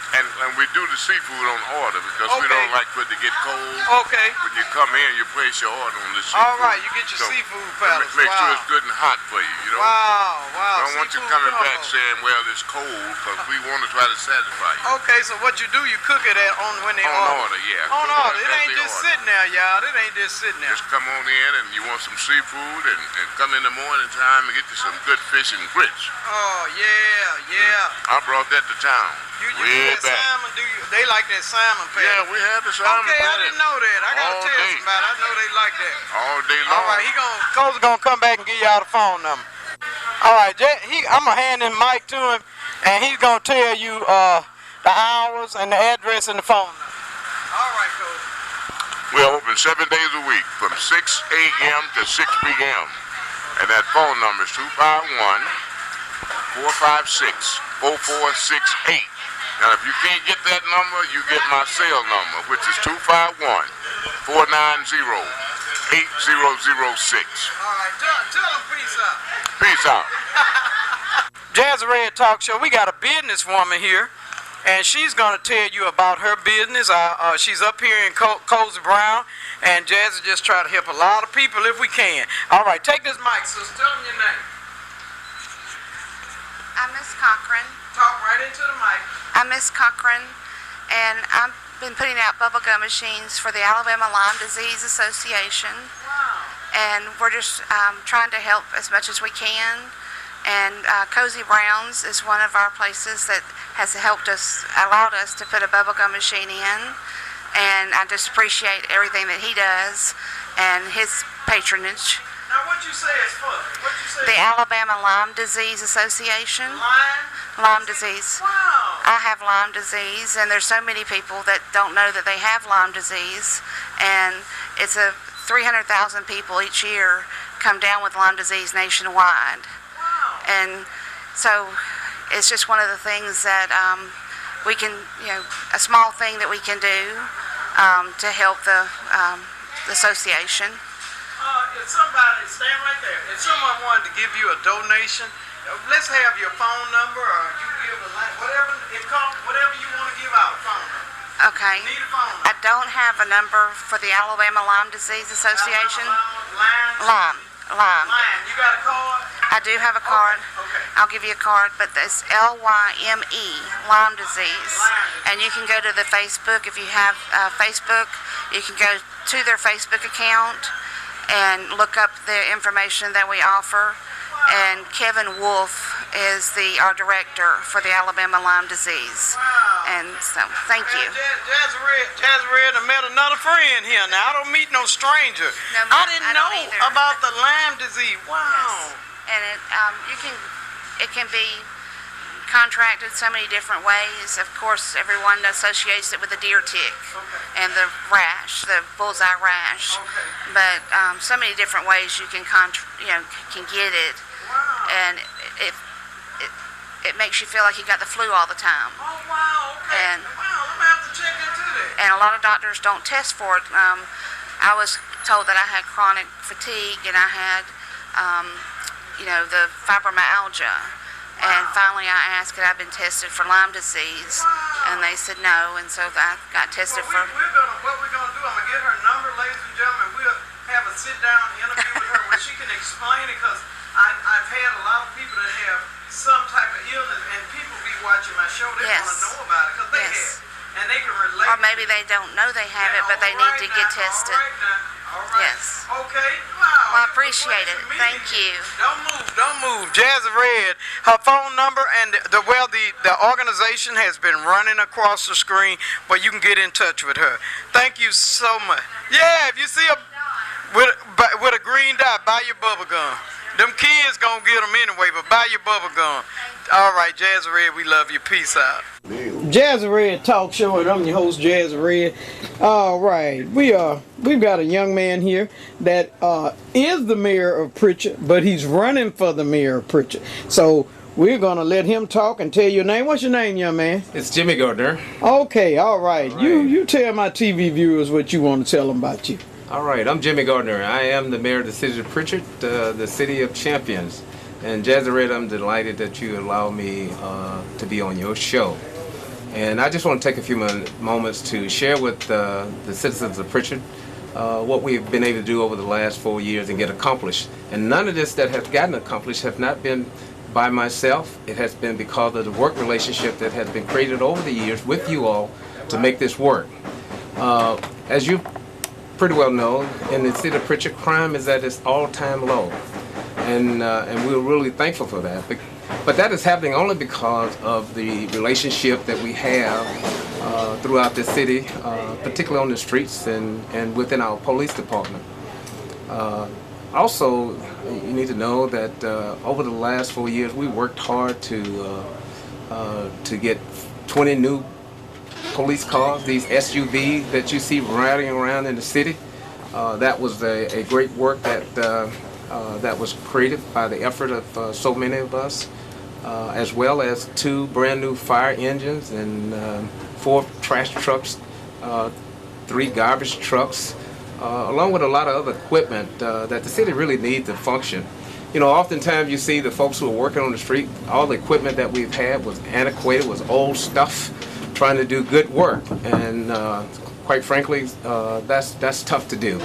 Speaker 4: And we do the seafood on order because we
Speaker 1: Okay.
Speaker 4: don't like for it to get cold.
Speaker 1: Okay.
Speaker 4: When you come in, you place your order on the seafood.
Speaker 1: All right, you get your
Speaker 4: So,
Speaker 1: seafood palace.
Speaker 4: Make sure
Speaker 1: Wow.
Speaker 4: it's good and hot for you, you know?
Speaker 1: Wow, wow.
Speaker 4: I don't want you
Speaker 1: seafood
Speaker 4: coming back
Speaker 1: combo.
Speaker 4: saying, well, it's cold, because we want to try to satisfy you.
Speaker 1: Okay, so what you do, you cook it when they
Speaker 4: On
Speaker 1: order.
Speaker 4: order, yeah.
Speaker 1: On order. It
Speaker 4: As
Speaker 1: ain't
Speaker 4: they
Speaker 1: just
Speaker 4: order.
Speaker 1: sitting there, y'all. It ain't just sitting there.
Speaker 4: Just come on in and you want some seafood and come in the morning time and get you some good fish and grits.
Speaker 1: Oh, yeah.
Speaker 4: I brought that to town.
Speaker 1: You
Speaker 4: Way
Speaker 1: do that
Speaker 4: back.
Speaker 1: salmon, do you? They like that salmon patty.
Speaker 4: Yeah, we had the salmon
Speaker 1: Okay, I
Speaker 4: patty
Speaker 1: didn't know that. I gotta
Speaker 4: all
Speaker 1: tell
Speaker 4: day.
Speaker 1: somebody. I know they like that.
Speaker 4: All day long.
Speaker 1: All right, Cole's gonna come back and give y'all the phone number. All right, I'm gonna hand this mic to him, and he's gonna tell you the hours and the address and the phone number. All right, Cole.
Speaker 4: We're open 7 days a week from 6 a.m. to 6 p.m. And that phone number is 251-456-4468. Now, if you can't get that number, you get my cell number, which is 251-490-8006.
Speaker 1: All right, tell them peace out.
Speaker 4: Peace out.
Speaker 1: Jazzy Red Talk Show. We got a businesswoman here, and she's gonna tell you about her business. She's up here in Cozy Brown, and Jazzy just try to help a lot of people if we can. All right, take this mic, sister. Tell them your name.
Speaker 5: I'm Miss Cochran.
Speaker 1: Talk right into the mic.
Speaker 5: I'm Miss Cochran, and I've been putting out bubblegum machines for the Alabama Lyme Disease Association.
Speaker 1: Wow.
Speaker 5: And we're just trying to help as much as we can. And Cozy Brown's is one of our places that has allowed us to put a bubblegum machine in. And I just appreciate everything that he does and his patronage.
Speaker 1: Now, what you say is for? What you say?
Speaker 5: The Alabama Lyme Disease Association. Lyme disease.
Speaker 1: Wow.
Speaker 5: I have Lyme disease, and there's so many people that don't know that they have Lyme disease, and it's 300,000 people each year come down with Lyme disease nationwide.
Speaker 1: Wow.
Speaker 5: And so it's just one of the things that we can, a small thing that we can do to help the association.
Speaker 1: If somebody, stand right there, if someone wanted to give you a donation, let's have your phone number, or you give a line, whatever you want to give out, a phone number.
Speaker 5: Okay.
Speaker 1: Need a phone number.
Speaker 5: I don't have a number for the Alabama Lyme Disease Association.
Speaker 1: Lyme.
Speaker 5: Lyme.
Speaker 1: You got a card?
Speaker 5: I do have a card.
Speaker 1: Okay.
Speaker 5: I'll give you a card, but it's LYME, Lyme disease. And you can go to the Facebook. If you have Facebook, you can go to their Facebook account and look up the information that we offer. And Kevin Wolf is our director for the Alabama Lyme disease. And so, thank you.
Speaker 1: Jazzy Red, I met another friend here. Now, I don't meet no stranger.
Speaker 5: No,
Speaker 1: I didn't
Speaker 5: I don't
Speaker 1: know
Speaker 5: either.
Speaker 1: about the Lyme disease. Wow.
Speaker 5: Yes. And it can be contracted so many different ways. Of course, everyone associates it with the deer tick and the rash, the bullseye rash.
Speaker 1: Okay.
Speaker 5: But so many different ways you can can get it, and it makes you feel like you got the flu all the time.
Speaker 1: Oh, wow. Okay.
Speaker 5: And-
Speaker 1: wow, I'm going to have to check into that.
Speaker 5: And a lot of doctors don't test for it. I was told that I had chronic fatigue and I had, the fibromyalgia. And finally I asked, had I been tested for Lyme disease? And they said no, and so I got tested for...
Speaker 1: What we're going to do, I'm going to get her number, ladies and gentlemen. We'll have a sit-down interview with her where she can explain it, because I've had a lot of people that have some type of illness, and people be watching my show. They want to know about it because they have it, and they can relate.
Speaker 5: Or maybe they don't know they have it, but they need to get tested.
Speaker 1: All right.
Speaker 5: Yes.
Speaker 1: Okay. Wow.
Speaker 5: Well, I appreciate it. Thank you.
Speaker 1: Don't move. Jazzy Red, her phone number and the organization has been running across the screen, but you can get in touch with her. Thank you so much. Yeah, if you see with a green dot, buy your bubble gum. Them kids gonna get them anyway, but buy your bubble gum. All right, Jazzy Red, we love you. Peace out. Jazzy Red Talk Show, and I'm your host, Jazzy Red. All right, we've got a young man here that is the mayor of Prichard, but he's running for the mayor of Prichard. So we're gonna let him talk and tell your name. What's your name, young man?
Speaker 6: It's Jimmie Gardner.
Speaker 1: Okay, all right. You tell my TV viewers what you want to tell them about you.
Speaker 6: All right, I'm Jimmie Gardner. I am the mayor of the city of Prichard, the city of champions. And Jazzy Red, I'm delighted that you allow me to be on your show. And I just want to take a few moments to share with the citizens of Prichard what we've been able to do over the last 4 years and get accomplished. And none of this that has gotten accomplished have not been by myself. It has been because of the work relationship that has been created over the years with you all to make this work. As you pretty well know, in the city of Prichard, crime is at its all-time low. And we're really thankful for that. But that is happening only because of the relationship that we have throughout the city, particularly on the streets and within our police department. Also, you need to know that over the last 4 years, we worked hard to get 20 new police cars, these SUVs that you see riding around in the city. That was a great work that was created by the effort of so many of us, as well as 2 brand new fire engines and 4 trash trucks, 3 garbage trucks, along with a lot of other equipment that the city really needs to function. You know, oftentimes you see the folks who are working on the street, all the equipment that we've had was antiquated, was old stuff, trying to do good work. And quite frankly, that's tough to do.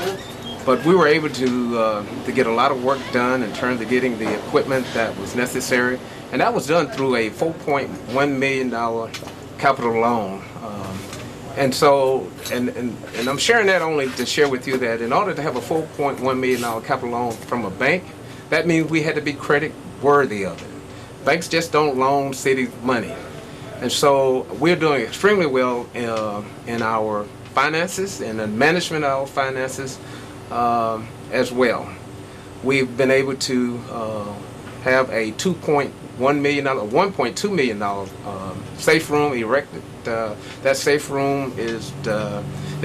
Speaker 6: But we were able to get a lot of work done in terms of getting the equipment that was necessary. And that was done through a $4.1 million capital loan. And so, and I'm sharing that only to share with you that in order to have a $4.1 million capital loan from a bank, that means we had to be credit worthy of it. Banks just don't loan cities money. And so we're doing extremely well in our finances and the management of our finances as well. We've been able to have a $2.1 million, $1.2 million safe room erected. That safe room is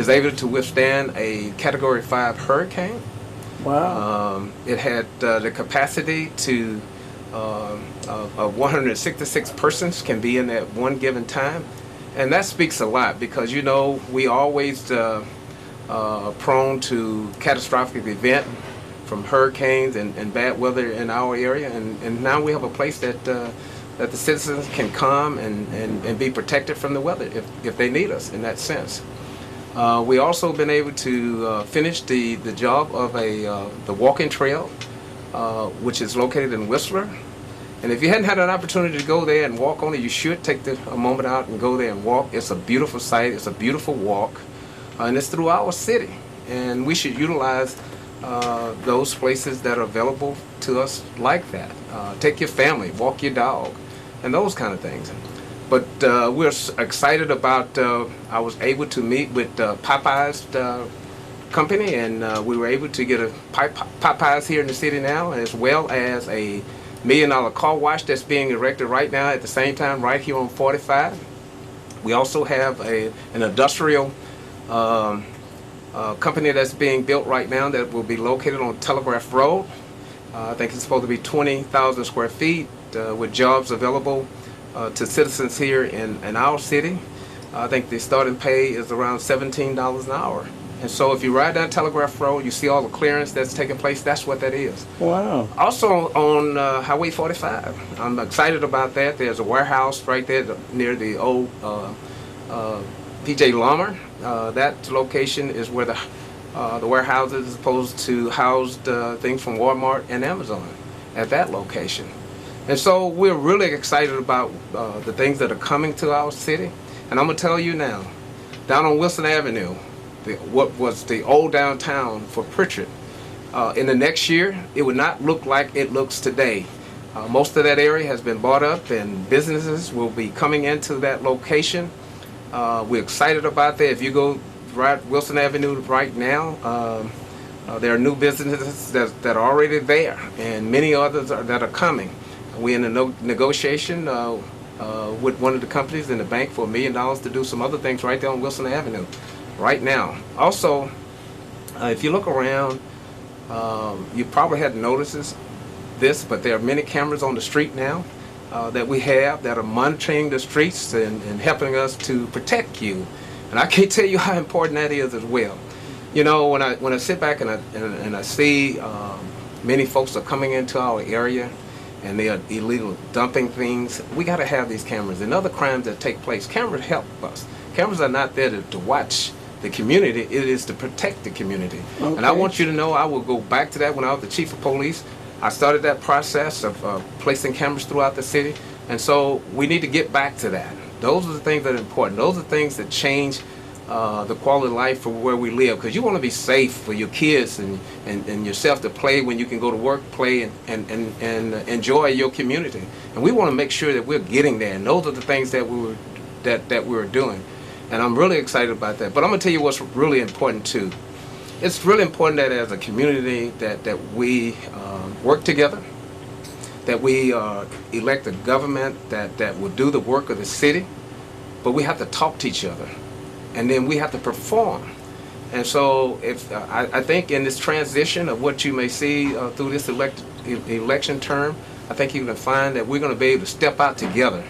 Speaker 6: able to withstand a Category 5 hurricane.
Speaker 1: Wow.
Speaker 6: It had the capacity to of 166 persons can be in at one given time. And that speaks a lot because, you know, we always prone to catastrophic event from hurricanes and bad weather in our area. And now we have a place that the citizens can come and be protected from the weather if they need us in that sense. We also been able to finish the job of the walking trail, which is located in Whistler. And if you hadn't had an opportunity to go there and walk on it, you should take a moment out and go there and walk. It's a beautiful sight. It's a beautiful walk. And it's through our city. And we should utilize those places that are available to us like that. Take your family, walk your dog, and those kind of things. But we're excited about, I was able to meet with Popeye's company, and we were able to get a Popeye's here in the city now, as well as a $1 million car wash that's being erected right now at the same time right here on 45. We also have an industrial company that's being built right now that will be located on Telegraph Road. I think it's supposed to be 20,000 square feet with jobs available to citizens here in our city. I think the starting pay is around $17 an hour. And so if you ride down Telegraph Road, you see all the clearance that's taking place. That's what that is.
Speaker 1: Wow.
Speaker 6: Also on Highway 45. I'm excited about that. There's a warehouse right there near the old P.J. Lumber. That location is where the warehouse is supposed to house things from Walmart and Amazon at that location. And so we're really excited about the things that are coming to our city. And I'm going to tell you now, down on Wilson Avenue, what was the old downtown for Prichard, in the next year, it would not look like it looks today. Most of that area has been bought up and businesses will be coming into that location. We're excited about that. If you go right Wilson Avenue right now, there are new businesses that are already there and many others that are coming. We're in a negotiation with one of the companies in the bank for $1 million to do some other things right there on Wilson Avenue right now. Also, if you look around, you probably hadn't noticed this, but there are many cameras on the street now that we have that are monitoring the streets and helping us to protect you. And I can't tell you how important that is as well. You know, when I sit back and I see many folks are coming into our area, and they are illegal dumping things, we got to have these cameras. And other crimes that take place, cameras help us. Cameras are not there to watch the community, it is to protect the community.
Speaker 1: Okay.
Speaker 6: And I want you to know, I will go back to that. When I was the chief of police, I started that process of placing cameras throughout the city. And so we need to get back to that. Those are the things that are important. Those are the things that change the quality of life for where we live, because you want to be safe for your kids and yourself to play when you can go to work, play and enjoy your community. And we want to make sure that we're getting there, and those are the things that we're doing. And I'm really excited about that. But I'm going to tell you what's really important too. It's really important that as a community that we work together, that we elect a government that will do the work of the city, but we have to talk to each other. And then we have to perform. And so if I think in this transition of what you may see through this election term, I think you're going to find that we're going to be able to step out together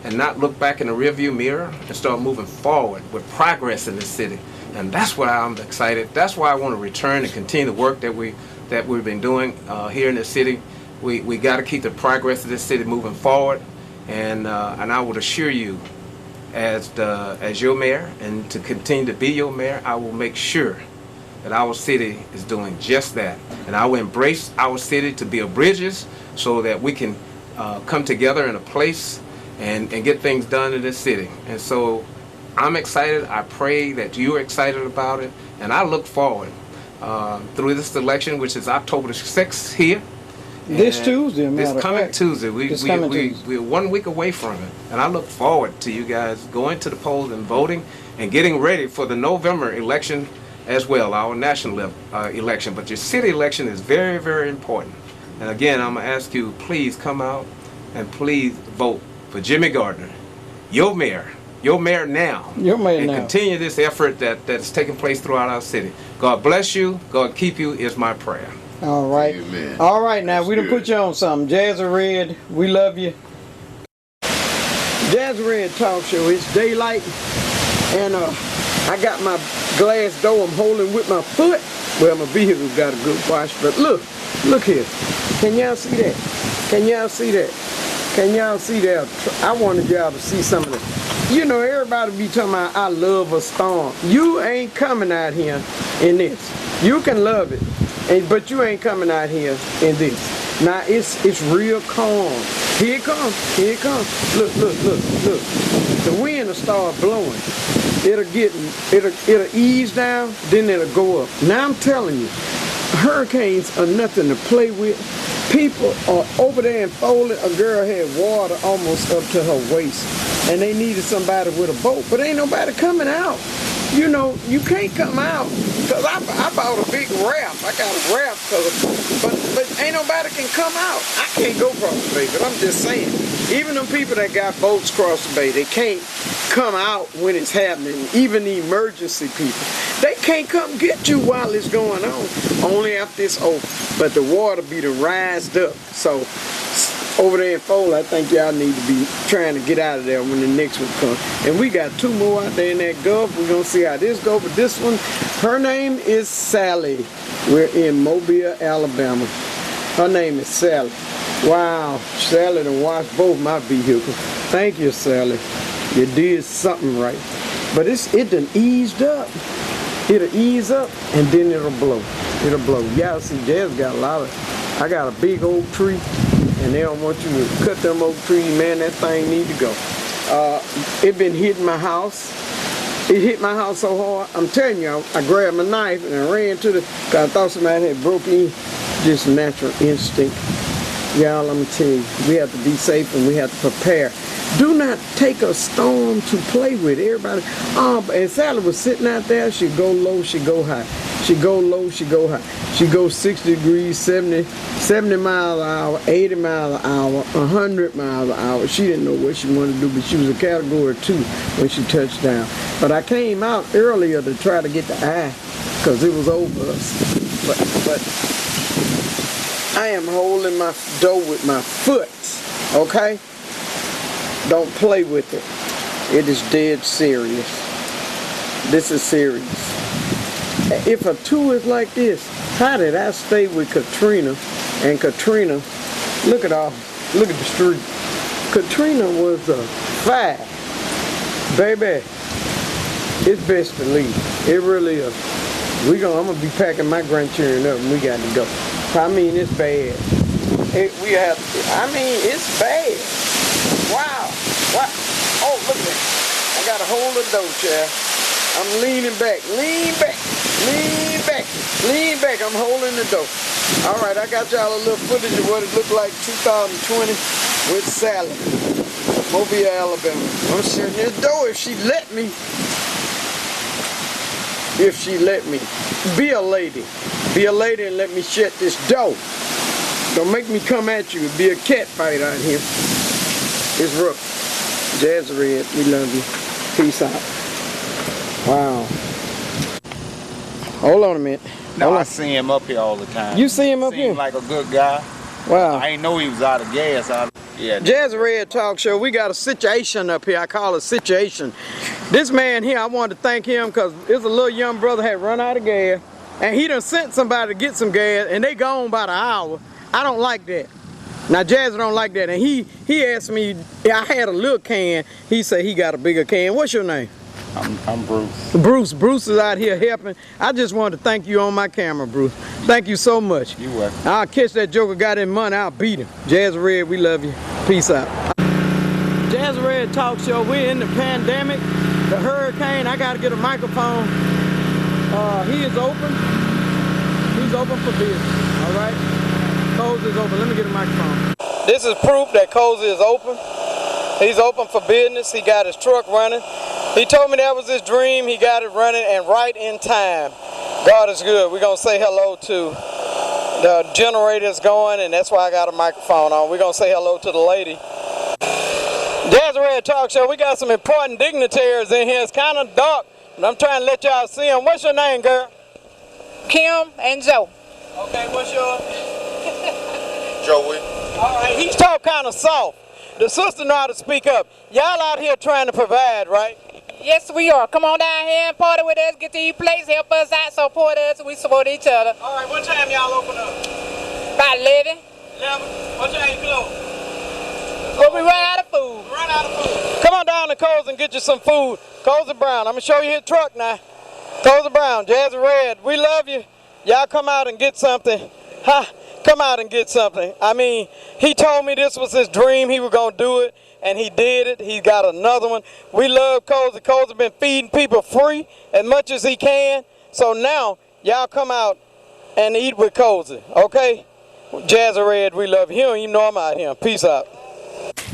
Speaker 6: and not look back in the rearview mirror and start moving forward with progress in this city. And that's why I'm excited. That's why I want to return and continue the work that we've been doing here in the city. We got to keep the progress of this city moving forward. And I would assure you, as your mayor, and to continue to be your mayor, I will make sure that our city is doing just that. And I will embrace our city to build bridges so that we can come together in a place and get things done in this city. And so I'm excited. I pray that you're excited about it. And I look forward through this election, which is October the 6th here.
Speaker 1: This Tuesday,
Speaker 6: this coming Tuesday.
Speaker 1: Tuesday.
Speaker 6: We're 1 week away from it. And I look forward to you guys going to the polls and voting and getting ready for the November election as well, our national election. But your city election is very, very important. And again, I'm going to ask you, please come out and please vote for Jimmie Gardner, your mayor now.
Speaker 1: Your mayor
Speaker 6: and
Speaker 1: now.
Speaker 6: Continue this effort that's taking place throughout our city. God bless you. God keep you is my prayer.
Speaker 1: All right.
Speaker 4: Amen.
Speaker 1: All right, now
Speaker 4: That's
Speaker 1: we done
Speaker 4: good.
Speaker 1: put you on something. Jazzy Red, we love you. Jazzy Red Talk Show. It's daylight, and I got my glass door I'm holding with my foot. Well, my vehicle got a good wash, but look here. Can y'all see that? Can y'all see that? Can y'all see that? I wanted y'all to see some of that. You know, everybody be talking about I love a storm. You ain't coming out here in this. You can love it. But you ain't coming out here in this. Now it's real calm. Here it comes. Here it comes. Look. The wind will start blowing. It'll ease down, then it'll go up. Now I'm telling you, hurricanes are nothing to play with. People are over there in Foley. A girl had water almost up to her waist, and they needed somebody with a boat, but ain't nobody coming out. You know, you can't come out, because I bought a big raft. I got a raft, but ain't nobody can come out. I can't go across the bay, but I'm just saying, even them people that got boats across the bay, they can't come out when it's happening. Even the emergency people, they can't come get you while it's going on, only after it's over. But the water be to rised up. So over there in Foley, I think y'all need to be trying to get out of there when the next one comes. And we got 2 more out there in that Gulf. We're going to see how this goes. But this one, her name is Sally. We're in Mobile, Alabama. Her name is Sally. Wow, Sally done washed both my vehicles. Thank you, Sally. You did something right. But it done eased up. It'll ease up, and then it'll blow. It'll blow. Y'all see, Jazz got a lot of, I got a big oak tree, and they don't want you to cut them oak trees. Man, that thing need to go. It been hitting my house. It hit my house so hard. I'm telling you, I grabbed my knife and I ran to because I thought somebody had broke in. Just natural instinct. Y'all, let me tell you, we have to be safe and we have to prepare. Do not take a storm to play with. Everybody, and Sally was sitting out there. She go low, she go high. She go low, she go high. She goes 60 degrees, 70 miles an hour, 80 miles an hour, 100 miles an hour. She didn't know what she wanted to do, but she was a category 2 when she touched down. But I came out earlier to try to get the eye because it was over us. But I am holding my door with my foot, okay? Don't play with it. It is dead serious. This is serious. If a 2 is like this, how did I stay with Katrina? And Katrina, look at all, Look at the street. Katrina was a fire. Baby, it's best to leave. It really is. I'm gonna be packing my grandchildren up and we got to go. I mean, it's bad. It's bad. Wow. What? Oh, look at that. I got a hold of the door, child. I'm leaning back. Lean back. Lean back. Lean back. I'm holding the door. All right, I got y'all a little footage of what it looked like 2020 with Sally. Mobile, Alabama. I'm shutting this door if she let me. If she let me. Be a lady. Be a lady and let me shut this door. Don't make me come at you. It'd be a cat fight out here. It's rough. Jazzy Red, we love you. Peace out. Wow. Hold on a minute.
Speaker 7: No, I see him up here all the time.
Speaker 1: You see him up here?
Speaker 7: Seems like a good guy.
Speaker 1: Wow.
Speaker 7: I didn't know he was out of gas. Yeah.
Speaker 1: Jazzy Red Talk Show, we got a situation up here. I call it situation. This man here, I wanted to thank him because there's a little young brother had run out of gas and he done sent somebody to get some gas and they gone about an hour. I don't like that. Now Jazzy don't like that, and he asked me, I had a little can, he said he got a bigger can. What's your name?
Speaker 7: I'm Bruce.
Speaker 1: Bruce is out here helping. I just wanted to thank you on my camera, Bruce. Thank you so much.
Speaker 7: You welcome.
Speaker 1: I'll catch that joker, got his money, I'll beat him. Jazzy Red, we love you. Peace out. Jazzy Red Talk Show, we're in the pandemic, the hurricane. I gotta get a microphone. He is open. He's open for business, all right? Coles is open. Let me get a microphone. This is proof that Coles is open. He's open for business. He got his truck running. He told me that was his dream. He got it running and right in time. God is good. We're going to say hello to the generators going, and that's why I got a microphone on. We're going to say hello to the lady. Jazzy Red Talk Show, we got some important dignitaries in here. It's kind of dark, but I'm trying to let y'all see them. What's your name, girl?
Speaker 8: Kim and Joe.
Speaker 1: Okay, what's yours?
Speaker 7: Joey.
Speaker 1: All right, he talk kind of soft. The sister know how to speak up. Y'all out here trying to provide, right?
Speaker 8: Yes, we are. Come on down here and party with us. Get to eat plates. Help us out. Support us. We support each other.
Speaker 1: All right, what time y'all open up?
Speaker 8: About 11.
Speaker 1: 11? What time you close?
Speaker 8: But we run out of food.
Speaker 1: Run out of food. Come on down to Coles and get you some food. Coles Brown. I'm going to show you his truck now. Coles Brown, Jazzy Red, we love you. Y'all come out and get something. Come out and get something. I mean, he told me this was his dream. He was going to do it, and he did it. He got another one. We love Coles. Coles has been feeding people free as much as he can. So now, y'all come out and eat with Coles, okay? Jazzy Red, we love you. You know I'm out here. Peace out.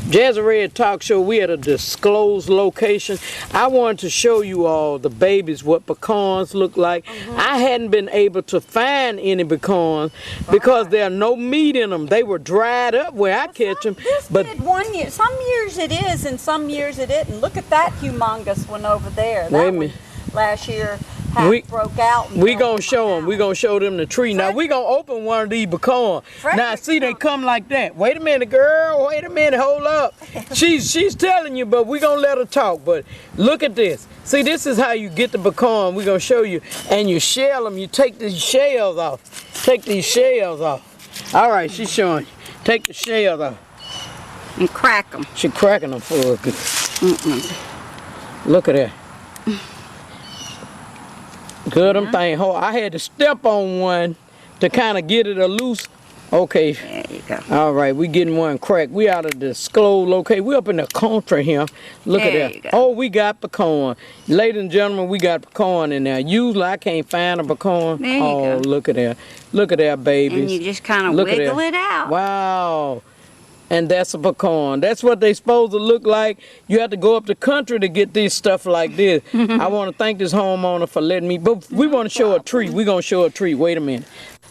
Speaker 1: Jazzy Red Talk Show, we at a disclosed location. I wanted to show you all the babies, what pecans look like. I hadn't been able to find any pecans because there's no meat in them. They were dried up where I catch them.
Speaker 9: But one year, some years it is and some years it isn't. Look at that humongous one over there.
Speaker 1: Wait a minute.
Speaker 9: Last year broke out.
Speaker 1: We gonna show them. We gonna show them the tree. Now we gonna open one of these pecans. Now see, they come like that. Wait a minute, girl. Wait a minute. Hold up. She's telling you, but we gonna let her talk. But look at this. See, this is how you get the pecan. We gonna show you, and you shell them. You take these shells off. Take these shells off. All right, she's showing you. Take the shells off
Speaker 9: and crack them.
Speaker 1: She cracking them for us. Look at that. Good, them thing. I had to step on one to kind of get it a loose. Okay.
Speaker 9: There you go.
Speaker 1: All right, we getting one cracked. We out of the disclosed location. We up in the country here. Look at that. Oh, we got pecan. Ladies and gentlemen, we got pecan in there. Usually I can't find a pecan.
Speaker 9: There you go.
Speaker 1: Look at that. Look at that, babies.
Speaker 9: And you just kind of wiggle it out.
Speaker 1: Wow. And that's a pecan. That's what they supposed to look like. You have to go up the country to get this stuff like this. I want to thank this homeowner for letting me. But we want to show a tree. We're gonna show a tree. Wait a minute.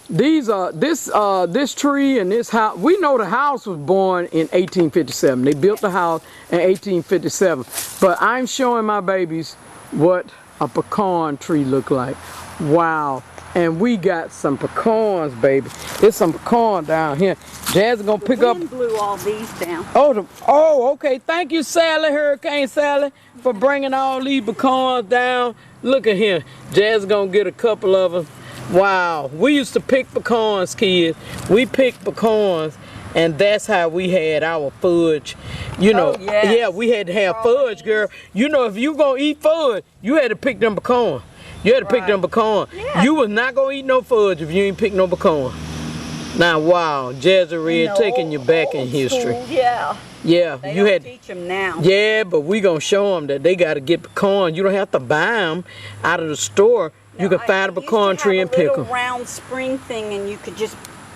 Speaker 1: These are this tree and this house. We know the house was born in 1857. They built the house in 1857. But I'm showing my babies what a pecan tree look like. Wow. And we got some pecans, baby. There's some pecan down here. Jazz gonna pick up.
Speaker 9: The wind blew all these down.
Speaker 1: Oh, okay. Thank you, Sally, Hurricane Sally, for bringing all these pecans down. Look at here. Jazz gonna get a couple of them. Wow. We used to pick pecans, kids. We picked pecans, and that's how we had our fudge. You know,
Speaker 9: yes.
Speaker 1: yeah, we had to have fudge, girl. You know, if you gonna eat fudge, you had to pick them pecan. You had to pick them pecan.
Speaker 9: Yeah.
Speaker 1: You was not gonna eat no fudge if you ain't pick no pecan. Now, wow, Jazzy Red taking you back in history.
Speaker 9: School, yeah.
Speaker 1: Yeah,
Speaker 9: They
Speaker 1: you
Speaker 9: don't
Speaker 1: had.
Speaker 9: teach them now.
Speaker 1: Yeah, but we gonna show them that they gotta get pecan. You don't have to buy them out of the store. You can find a pecan tree and pick
Speaker 9: them.
Speaker 1: them.
Speaker 9: A round spring thing, and you could just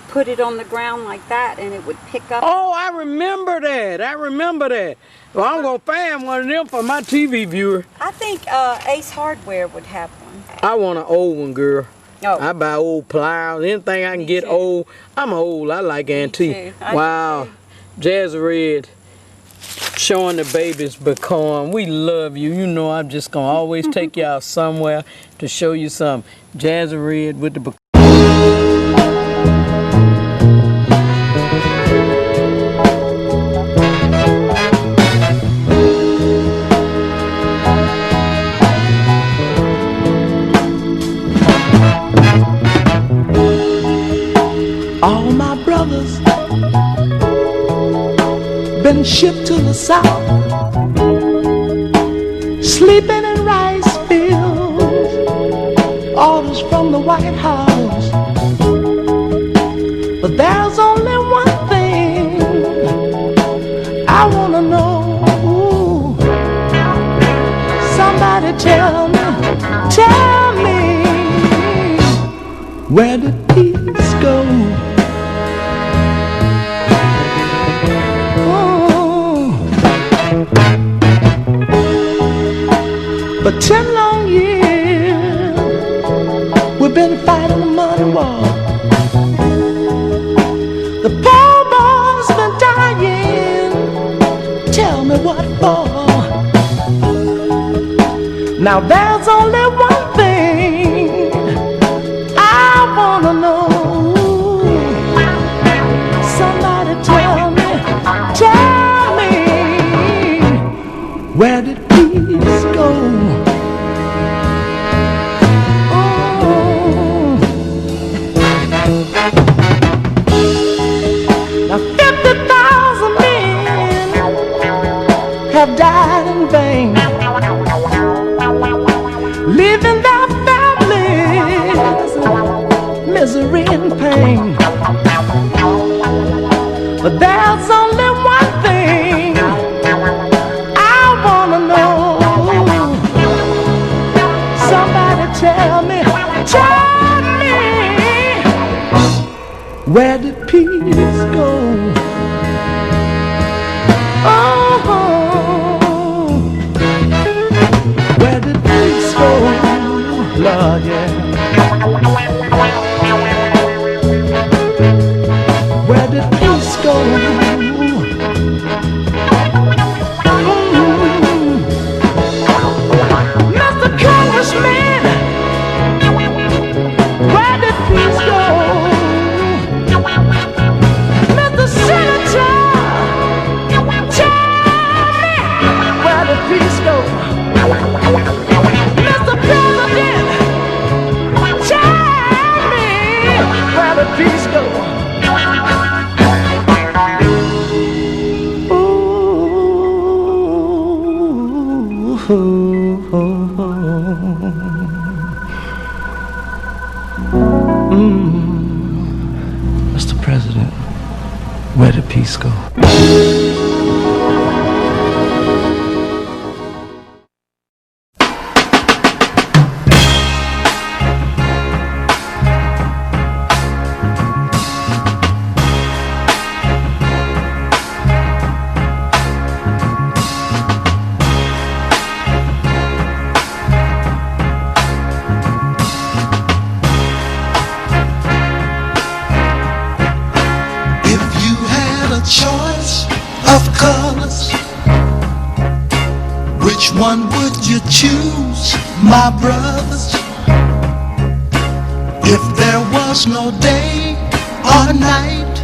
Speaker 9: put it on the ground like that, and it would pick up.
Speaker 1: Oh, I remember that. I remember that. Well, I'm gonna find one of them for my TV viewer.
Speaker 9: I think Ace Hardware would have one.
Speaker 1: I want an old one, girl.
Speaker 9: Oh.
Speaker 1: I buy old plows. Anything I can get
Speaker 9: too.
Speaker 1: old. I'm old. I like antique.
Speaker 9: too. I do
Speaker 1: Wow. Jazzy Red showing the babies pecan. We love you. You know I'm just gonna always take y'all somewhere to show you something. Jazzy Red with the pecan.
Speaker 10: All my brothers been shipped to the south, sleeping in rice fields, orders from the White House. But there's only one thing I wanna know. Somebody tell me, where did peace go? For 10 long years, we've been fighting a money war. The poor boy's been dying. Tell me what for? Now there's only one thing I wanna know. Somebody tell me, where did peace go? Now 50,000 men have died in vain, leaving their families misery and pain. But there's only one thing I wanna know. Somebody tell me, where did peace go? Oh, where did peace go? Lord, yeah. Where did peace go? Mr. Congressman, where did peace go? Mr. Senator, tell me, where did peace go? Mr. President, tell me, where did peace go? Mr. President, where did peace go?
Speaker 11: Which one would you choose, my brothers? If there was no day or night,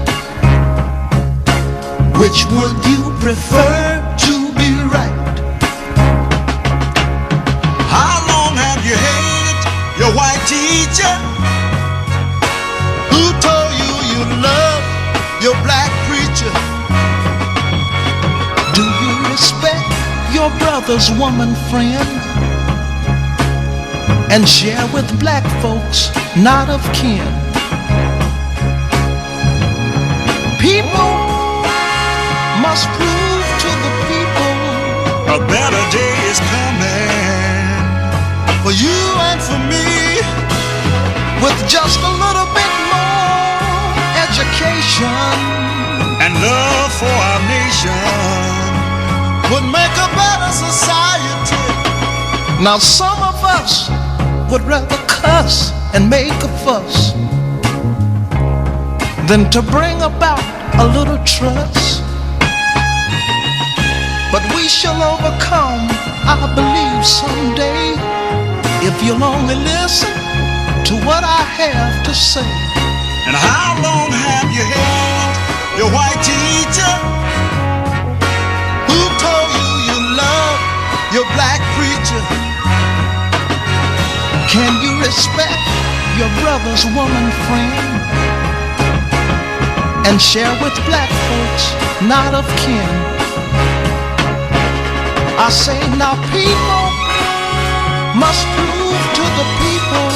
Speaker 11: which would you prefer to be right? How long have you hated your white teacher who told you you love your black preacher?
Speaker 10: brother's woman friend, and share with black folks not of kin. People must prove to the people
Speaker 11: a better day is coming
Speaker 10: for you and for me, with just a little bit more education
Speaker 11: and love for our nation
Speaker 10: would make a better society. Now some of us would rather cuss and make a fuss than to bring about a little trust. But we shall overcome, I believe, someday, if you'll only listen to what I have to say.
Speaker 11: And how long have you had your white teacher
Speaker 10: who told you you love your black preacher? Can you respect your brother's woman friend and share with black folks not of kin? I say now people must prove to the people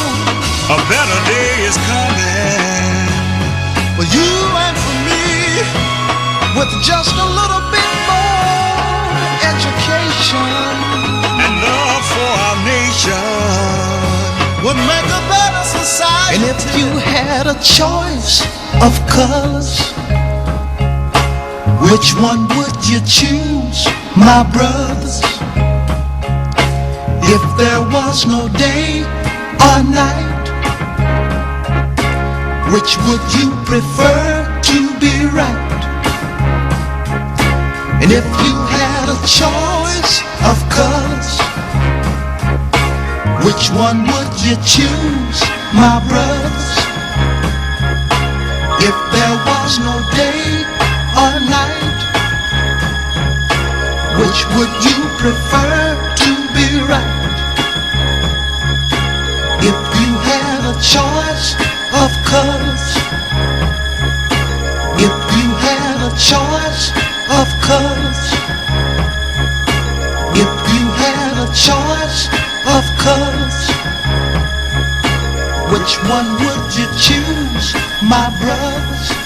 Speaker 11: a better day is coming
Speaker 10: for you and for me, with just a little bit more education
Speaker 11: and love for our nation
Speaker 10: would make a better society. And if you had a choice of colors, which one would you choose, my brothers? If there was no day or night, which would you prefer to be right? And if you had a choice of colors, which one would you choose, my brothers? If there was no day or night, which would you prefer to be right? If you had a choice of colors, if you had a choice of colors, if you had a choice of colors, which one would you choose, my brothers?